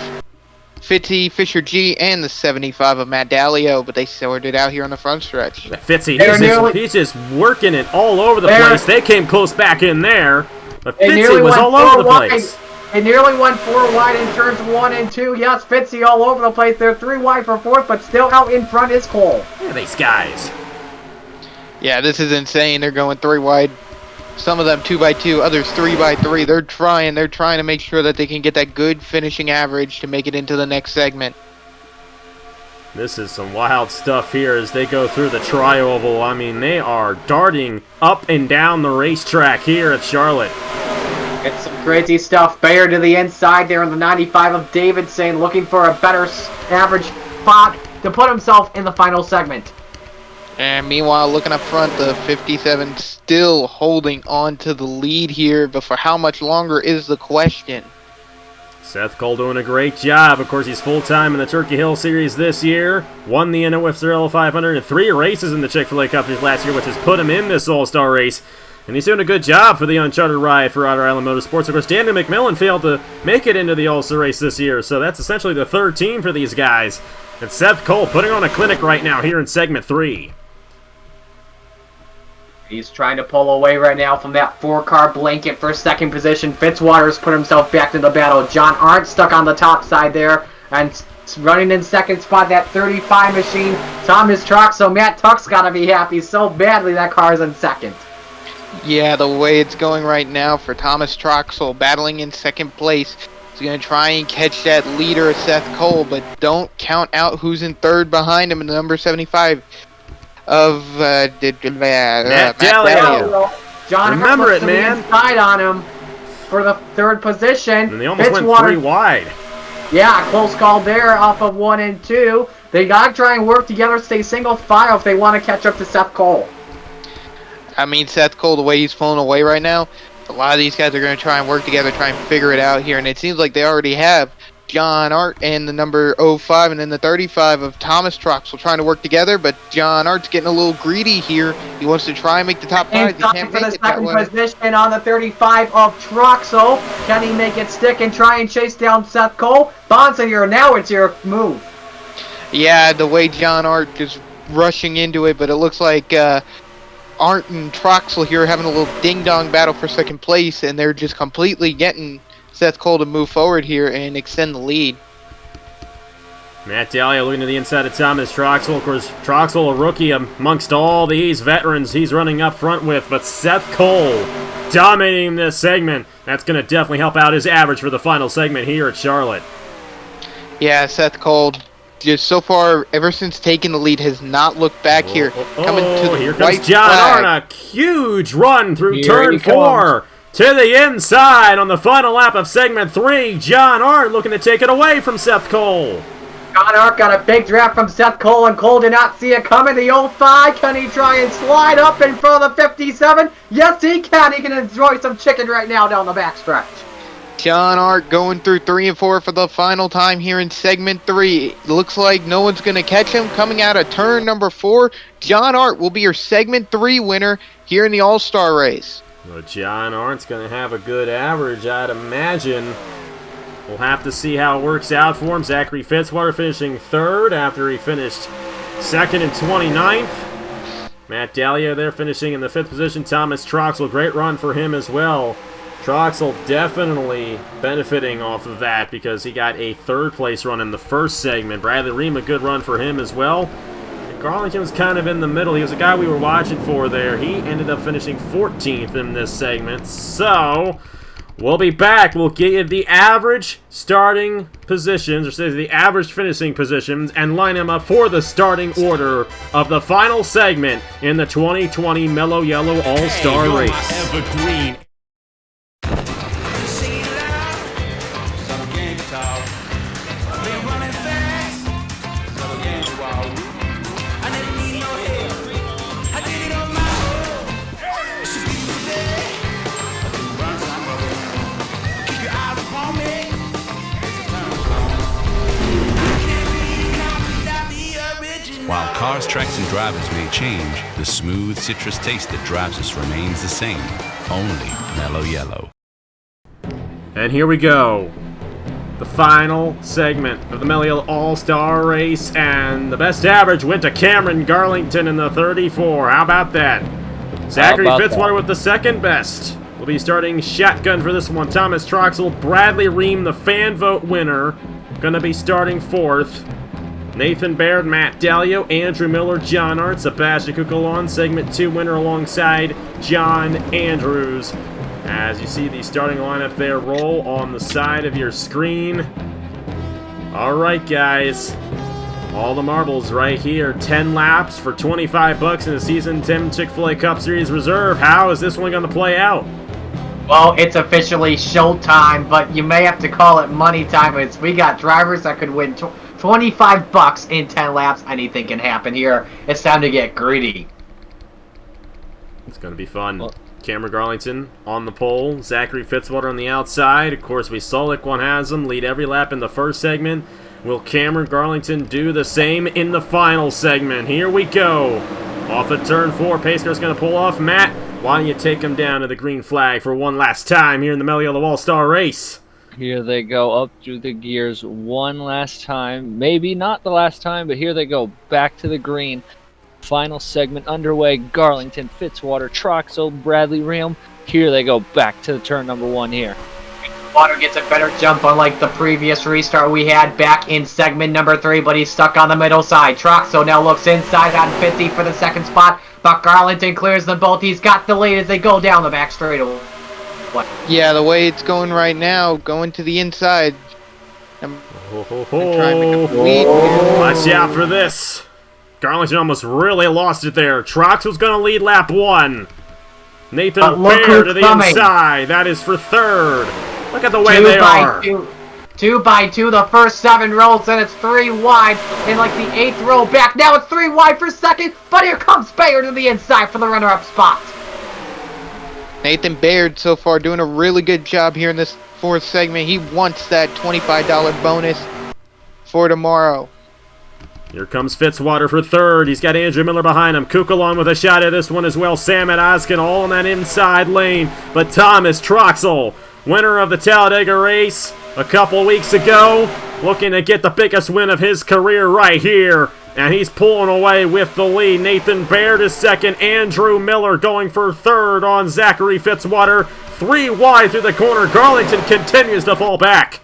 Fitzy, Fisher G, and the 75 of Matt Dallio, but they sorted out here on the front stretch. Fitzy, he's just working it all over the place. They came close back in there, but Fitzy was all over the place. They nearly went 4 wide in turns 1 and 2. Yes, Fitzy all over the place. They're 3 wide for 4th, but still out in front is Cole. Look at these guys. Yeah, this is insane. They're going 3 wide. Some of them 2x2, others 3x3. They're trying to make sure that they can get that good finishing average to make it into the next segment. This is some wild stuff here as they go through the tri-oval. I mean, they are darting up and down the racetrack here at Charlotte. It's some crazy stuff. Bayer to the inside there in the 95 of Davidson, looking for a better average spot to put himself in the final segment. And meanwhile, looking up front, the 57 still holding on to the lead here, but for how much longer is the question. Seth Cole doing a great job. Of course, he's full-time in the Turkey Hill Series this year. Won the NOFSRL 500 and 3 races in the Chick-fil-A Cup last year, which has put him in this All-Star race. And he's doing a good job for the uncharted ride for Otter Island Motorsports. Of course, Daniel McMillan failed to make it into the All-Star race this year, so that's essentially the third team for these guys. And Seth Cole putting on a clinic right now here in Segment 3. He's trying to pull away right now from that 4-car blanket for second position. Fitzwater's put himself back into the battle. John Arndt stuck on the top side there. And running in second spot, that 35 machine, Thomas Truck. So Matt Tuck's got to be happy so badly that car's in second. Yeah, the way it's going right now for Thomas Troxel battling in second place. He's going to try and catch that leader, Seth Cole, but don't count out who's in third behind him in the number 75 of Matt Dalio. John Remember it, to man. The inside on him for the third position. And they almost went 3 wide. Yeah, close call there off of 1 and 2. They got to try and work together, stay single file if they want to catch up to Seth Cole. I mean, Seth Cole, the way he's pulling away right now, a lot of these guys are going to try and work together, try and figure it out here. And it seems like they already have. John Art and the number 05 and then the 35 of Thomas Troxel trying to work together, but John Art's getting a little greedy here. He wants to try and make the top 5. He can't for make the it that second way. position on the 35 of Troxel. Can he make it stick and try and chase down Seth Cole? Bonsignore, now it's your move. Yeah, the way John Art is rushing into it, but it looks like Arndt and Troxel here are having a little ding-dong battle for second place, and they're just completely getting Seth Cole to move forward here and extend the lead. Matt Dalio looking to the inside of Thomas Troxel. Of course, Troxel, a rookie amongst all these veterans he's running up front with, but Seth Cole dominating this segment. That's going to definitely help out his average for the final segment here at Charlotte. Yeah, Seth Cole, just so far, ever since taking the lead, has not looked back here. Coming to the here white comes John flag. Arnott. Huge run through Here turn he 4. To the inside on the final lap of segment 3. John Arnott looking to take it away from Seth Cole. John Arnott got a big draft from Seth Cole, and Cole did not see it coming. The 05, can he try and slide up in front of the 57? Yes, he can. He can enjoy some chicken right now down the backstretch. John Art going through 3 and 4 for the final time here in segment 3. Looks like no one's going to catch him. Coming out of turn number 4, John Art will be your segment 3 winner here in the All-Star race. Well, John Arndt's going to have a good average, I'd imagine. We'll have to see how it works out for him. Zachary Fitzwater finishing 3rd after he finished 2nd and 29th. Matt Dalio there finishing in the 5th position. Thomas Troxel, great run for him as well. Troxel definitely benefiting off of that because he got a 3rd place run in the first segment. Bradley Ream, a good run for him as well. Garlington was kind of in the middle. He was a guy we were watching for there. He ended up finishing 14th in this segment. So, we'll be back. We'll get you the average starting positions, or say the average finishing positions, and line them up for the starting order of the final segment in the 2020 Mello Yello All-Star Race. Evergreen. While cars, tracks, and drivers may change, the smooth citrus taste that drives us remains the same. Only Mello Yello. And here we go. The final segment of the Mello Yello All-Star Race, and the best average went to Cameron Garlington in the 34. How about that? Zachary Fitzwater with the second best. We'll be starting shotgun for this one. Thomas Troxel, Bradley Ream, the fan vote winner, gonna be starting 4th. Nathan Baird, Matt Dalio, Andrew Miller, John Arndt, Sebastian Kukulon, segment 2 winner alongside John Andrews. As you see the starting lineup there roll on the side of your screen. Alright guys, all the marbles right here. 10 laps for $25 in the Season 10 Chick-fil-A Cup Series Reserve. How is this one going to play out? Well, it's officially showtime, but you may have to call it money time. We got drivers that could win $25 in 10 laps. Anything can happen here. It's time to get greedy. It's going to be fun. Cameron Garlington on the pole. Zachary Fitzwater on the outside. Of course, we saw Liquan has him lead every lap in the first segment. Will Cameron Garlington do the same in the final segment? Here we go. Off of turn 4, pace car's going to pull off. Matt, why don't you take him down to the green flag for one last time here in the Mello Yello All-Star Race? Here they go up through the gears one last time. Maybe not the last time, but here they go back to the green. Final segment underway. Garlington, Fitzwater, Troxel, Bradley Realm. Here they go back to the turn number 1 here. Water gets a better jump unlike the previous restart we had back in segment number 3, but he's stuck on the middle side. Troxel now looks inside on 50 for the second spot, but Garlington clears them both. He's got the lead as they go down the back straightaway. Yeah, the way it's going right now, going to the inside. I'm trying to make a lead. Watch out for this. Garlington almost really lost it there. Troxel's going to lead lap 1. Nathan Baird to the inside. That is for 3rd. Look at the way they are. 2 by 2, the first 7 rows, and it's 3 wide in like the 8th row back. Now it's 3 wide for 2nd, but here comes Baird to the inside for the runner-up spot. Nathan Baird so far doing a really good job here in this 4th segment. He wants that $25 bonus for tomorrow. Here comes Fitzwater for 3rd. He's got Andrew Miller behind him. Kukulon with a shot at this one as well. Sam and Oskin all in that inside lane. But Thomas Troxel, winner of the Talladega race a couple weeks ago, looking to get the biggest win of his career right here. And he's pulling away with the lead. Nathan Baird is 2nd. Andrew Miller going for 3rd on Zachary Fitzwater. 3 wide through the corner. Garlington continues to fall back.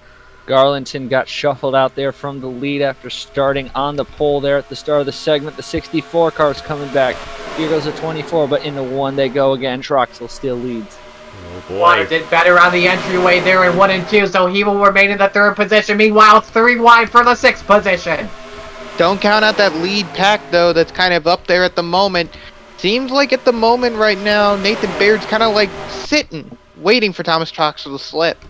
Garlington got shuffled out there from the lead after starting on the pole there at the start of the segment. The 64 car's coming back. Here goes the 24, but into 1 they go again. Troxel still leads. Oh boy. Water did better on the entryway there in 1 and 2, so he will remain in the 3rd position. Meanwhile, it's 3 wide for the 6th position. Don't count out that lead pack, though, that's kind of up there at the moment. Seems like at the moment right now, Nathan Baird's kind of like sitting, waiting for Thomas Troxel to slip.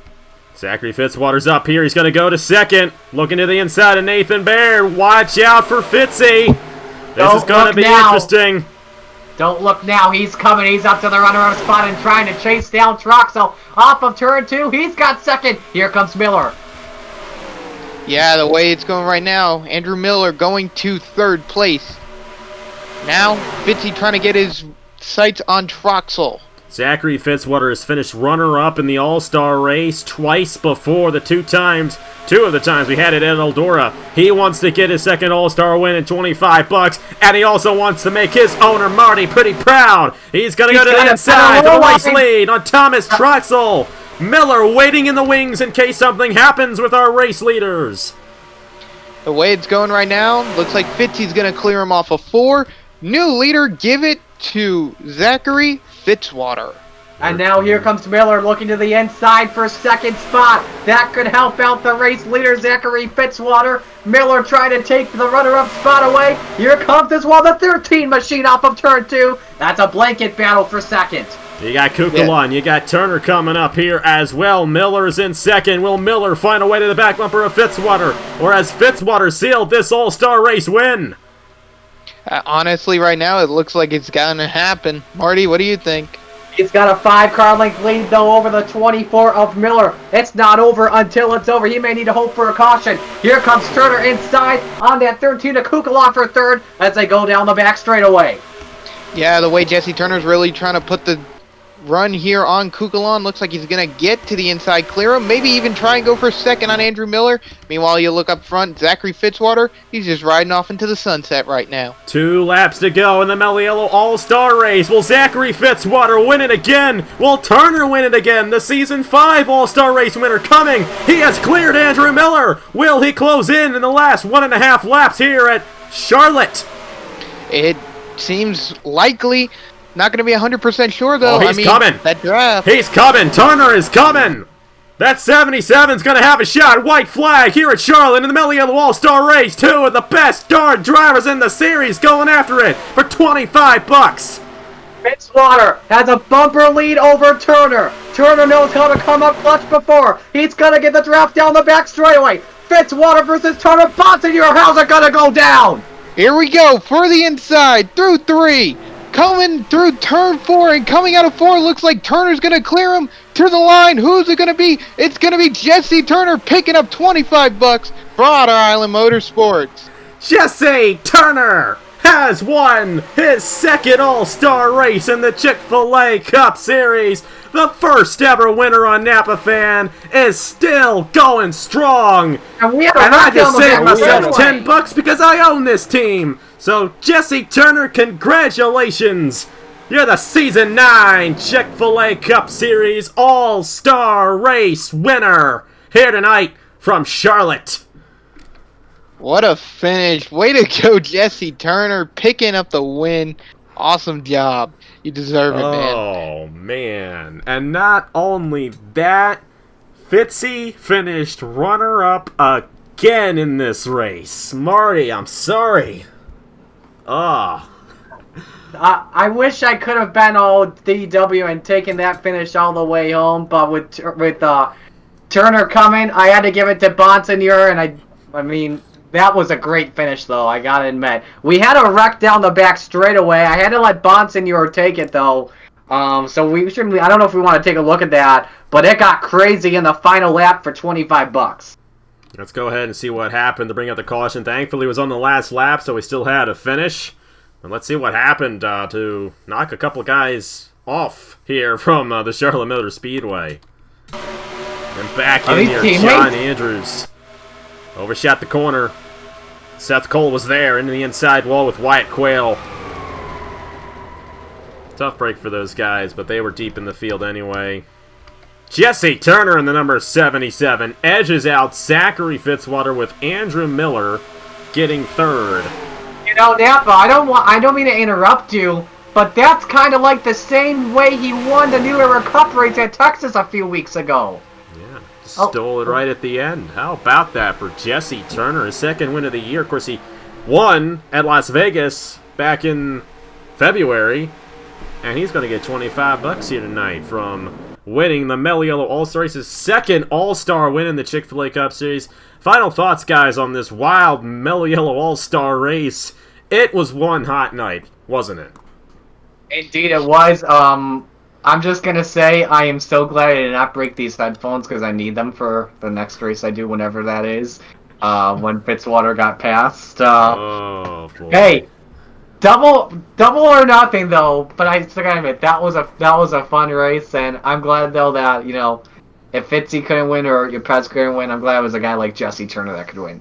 Zachary Fitzwater's up here. He's going to go to 2nd. Looking to the inside of Nathan Baird. Watch out for Fitzy. This is going to be interesting. Don't look now. He's coming. He's up to the runner-up spot and trying to chase down Troxel. Off of turn 2. He's got 2nd. Here comes Miller. Yeah, the way it's going right now, Andrew Miller going to 3rd place. Now, Fitzy trying to get his sights on Troxel. Zachary Fitzwater has finished runner-up in the All-Star race twice before. Two of the times we had it at Eldora. He wants to get his 2nd All-Star win at $25, and he also wants to make his owner Marty pretty proud. He's going to go to the inside for the race lead on Thomas Troxel. Miller waiting in the wings in case something happens with our race leaders. The way it's going right now, looks like Fitzy's going to clear him off of 4. New leader, give it to Zachary Fitzwater. And now here comes Miller looking to the inside for 2nd spot. That could help out the race leader, Zachary Fitzwater. Miller trying to take the runner-up spot away. Here comes as well the 13 machine off of turn 2. That's a blanket battle for 2nd. You got Kukulon, you got Turner coming up here as well. Miller's in 2nd. Will Miller find a way to the back bumper of Fitzwater? Or has Fitzwater sealed this All-Star race win? Honestly, right now, it looks like it's gonna happen. Marty, what do you think? He's got a 5-car length lead, though, over the 24 of Miller. It's not over until it's over. He may need to hope for a caution. Here comes Turner inside on that 13 to Kukulon for 3rd as they go down the back straightaway. Yeah, the way Jesse Turner's really trying to put the run here on Kukulon. Looks like he's going to get to the inside, clear him, maybe even try and go for 2nd on Andrew Miller. Meanwhile, you look up front, Zachary Fitzwater, he's just riding off into the sunset right now. 2 laps to go in the Mello Yello All-Star Race. Will Zachary Fitzwater win it again? Will Turner win it again? The Season 5 All-Star Race winner coming. He has cleared Andrew Miller. Will he close in the last 1.5 laps here at Charlotte? It seems likely. Not going to be 100% sure, though. Oh, he's coming. That draft. He's coming. Turner is coming. That 77's going to have a shot. White flag here at Charlotte in the Mello Yello All-Star Race. 2 of the best darn drivers in the series going after it for $25. Fitzwater has a bumper lead over Turner. Turner knows how to come up clutch before. He's gonna get the draft down the back straightaway. Fitzwater versus Turner. Bonsignore, how's it gonna go down? Here we go, for the inside, through 3. Coming through turn 4 and coming out of 4, looks like Turner's going to clear him to the line. Who's it going to be? It's going to be Jesse Turner picking up $25 for Otter Island Motorsports. Jesse Turner has won his second All-Star race in the Chick-fil-A Cup Series. The first ever winner on Napa Fan is still going strong. And I just saved myself $10 because I own this team. So, Jesse Turner, congratulations! You're the Season 9 Chick-fil-A Cup Series All-Star Race winner here tonight from Charlotte. What a finish. Way to go, Jesse Turner, picking up the win. Awesome job. You deserve it, man. Oh, man. And not only that, Fitzy finished runner-up again in this race. Marty, I'm sorry. Ah. I wish I could have been all DW and taken that finish all the way home, but with Turner coming, I had to give it to Bonsignore, and I mean, that was a great finish, though, I gotta admit. We had a wreck down the back straightaway. I had to let Bonsignore take it, though. So we shouldn't. I don't know if we want to take a look at that, but it got crazy in the final lap for $25. Let's go ahead and see what happened to bring out the caution. Thankfully, it was on the last lap, so we still had a finish. And let's see what happened to knock a couple guys off here from the Charlotte Motor Speedway. And back in here, John Andrews overshot the corner. Seth Cole was there into the inside wall with Wyatt Quayle. Tough break for those guys, but they were deep in the field anyway. Jesse Turner in the number 77 edges out Zachary Fitzwater with Andrew Miller getting third. You know, Napa, I don't mean to interrupt you, but that's kind of like the same way he won the New Era Cup race at Texas a few weeks ago. Yeah, stole it right at the end. How about that for Jesse Turner, his second win of the year? Of course, he won at Las Vegas back in February, and he's going to get $25 here tonight from winning the Mello Yello All-Star Race, his second All-Star win in the Chick-fil-A Cup Series. Final thoughts, guys, on this wild Mello Yello All-Star Race. It was one hot night, wasn't it? Indeed it was. I'm just going to say I am so glad I did not break these headphones because I need them for the next race I do, whenever that is, when Fitzwater got passed. Oh, boy. Hey, double or nothing, though, but I still gotta admit, that was a fun race, and I'm glad, though, that, you know, if Fitzy couldn't win or your Pets couldn't win, I'm glad it was a guy like Jesse Turner that could win.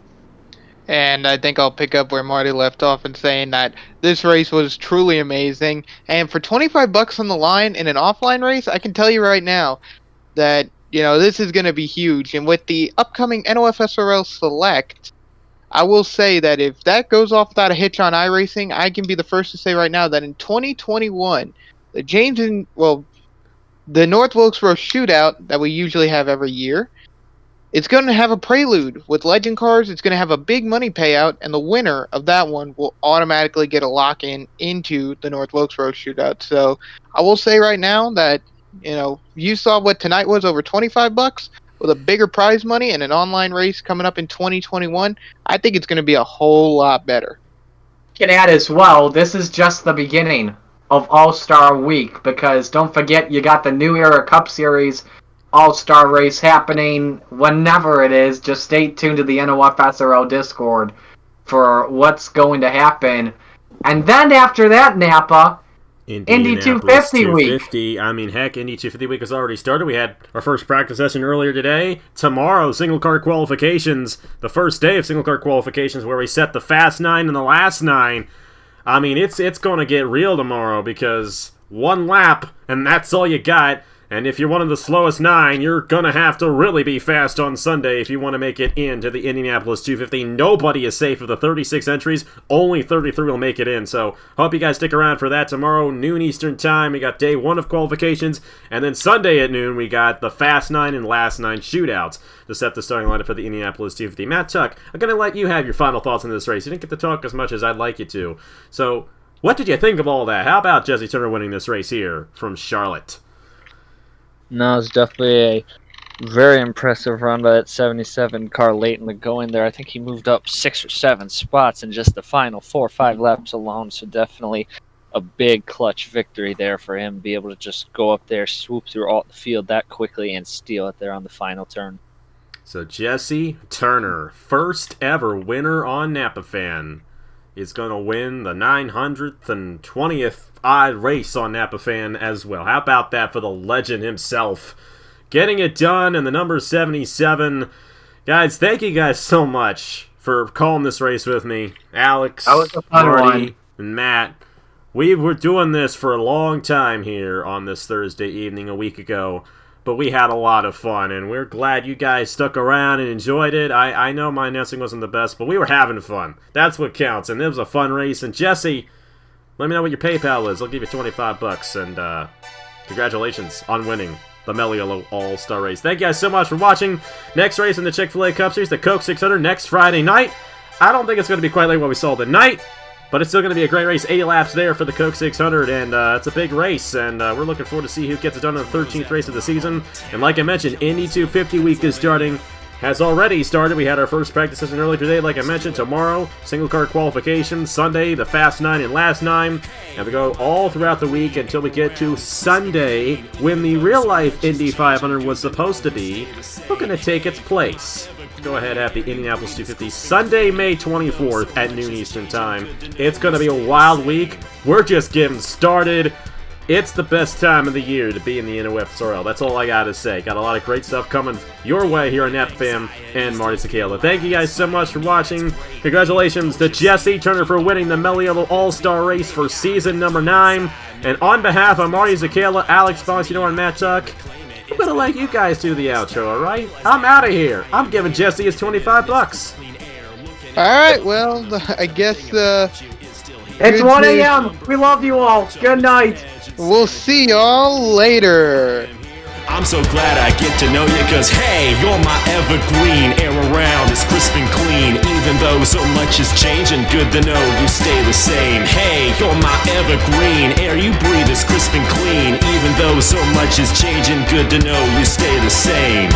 And I think I'll pick up where Marty left off in saying that this race was truly amazing. And for $25 on the line in an offline race, I can tell you right now that, you know, this is going to be huge. And with the upcoming NOFSRL Select, I will say that if that goes off without a hitch on iRacing, I can be the first to say right now that in 2021, the North Wilkesboro Shootout that we usually have every year, it's going to have a prelude with legend cars. It's going to have a big money payout, and the winner of that one will automatically get a lock-in into the North Wilkesboro Shootout. So I will say right now that, you know, you saw what tonight was, over $25, with a bigger prize money and an online race coming up in 2021. I think it's going to be a whole lot better. Can add as well, this is just the beginning of All-Star Week, because don't forget you got the New Era Cup Series All-Star Race happening whenever it is. Just stay tuned to the NOFSRL Discord for what's going to happen. And then after that, Napa, Indy 250 week. I mean, heck, Indy 250 week has already started. We had our first practice session earlier today. Tomorrow, single car qualifications, the first day of single car qualifications, where we set the fast 9 and the last 9. I mean, it's going to get real tomorrow, because one lap, and that's all you got. And if you're one of the slowest 9, you're going to have to really be fast on Sunday if you want to make it into the Indianapolis 250. Nobody is safe of the 36 entries. Only 33 will make it in. So hope you guys stick around for that tomorrow, noon Eastern time. We got day 1 of qualifications. And then Sunday at noon, we got the Fast 9 and Last 9 shootouts to set the starting lineup for the Indianapolis 250. Matt Tuck, I'm going to let you have your final thoughts on this race. You didn't get to talk as much as I'd like you to. So what did you think of all that? How about Jesse Turner winning this race here from Charlotte? No, it's definitely a very impressive run by that 77 car late in the going there. I think he moved up 6 or 7 spots in just the final 4 or 5 laps alone. So definitely a big clutch victory there for him. Be able to just go up there, swoop through all the field that quickly, and steal it there on the final turn. So Jesse Turner, first ever winner on Napa Fan, is going to win the 900th and 20th odd race on Napa Fan as well. How about that for the legend himself? Getting it done in the number 77. Guys, thank you guys so much for calling this race with me. Alex, That was a fun Marty, one. and Matt. We were doing this for a long time here on this Thursday evening a week ago, but we had a lot of fun, and we're glad you guys stuck around and enjoyed it. I know my announcing wasn't the best, but we were having fun. That's what counts, and it was a fun race. And Jesse, let me know what your PayPal is. I'll give you $25, and congratulations on winning the Mello Yello All-Star Race. Thank you guys so much for watching. Next race in the Chick-fil-A Cup Series, the Coke 600, next Friday night. I don't think it's going to be quite like what we saw tonight, but it's still going to be a great race. 80 laps there for the Coke 600, and it's a big race, and we're looking forward to see who gets it done in the 13th race of the season. And like I mentioned, Indy 250 week is starting. Has already started. We had our first practice session earlier today, like I mentioned. Tomorrow, single car qualification. Sunday, the Fast 9 and Last 9. And we go all throughout the week until we get to Sunday, when the real-life Indy 500 was supposed to be looking to take its place. Go ahead at the Indianapolis 250, Sunday, May 24th at noon Eastern Time. It's going to be a wild week. We're just getting started. It's the best time of the year to be in the NOFSRL. That's all I got to say. Got a lot of great stuff coming your way here on NapFam and Marty Czekala. Thank you guys so much for watching. Congratulations to Jesse Turner for winning the Mello Yello All-Star Race for season number 9. And on behalf of Marty Czekala, Alex Bonsignore, and Matt Tuck, I'm going to let you guys do the outro, alright? I'm out of here. I'm giving Jesse his $25. Alright, well, I guess, It's 1 a.m. We love you all. Good night. we'll see y'all later. I'm so glad I get to know you, cause hey, you're my evergreen. Air around is crisp and clean, even though so much is changing. Good to know you stay the same. Hey, you're my evergreen. Air you breathe is crisp and clean, even though so much is changing. Good to know you stay the same.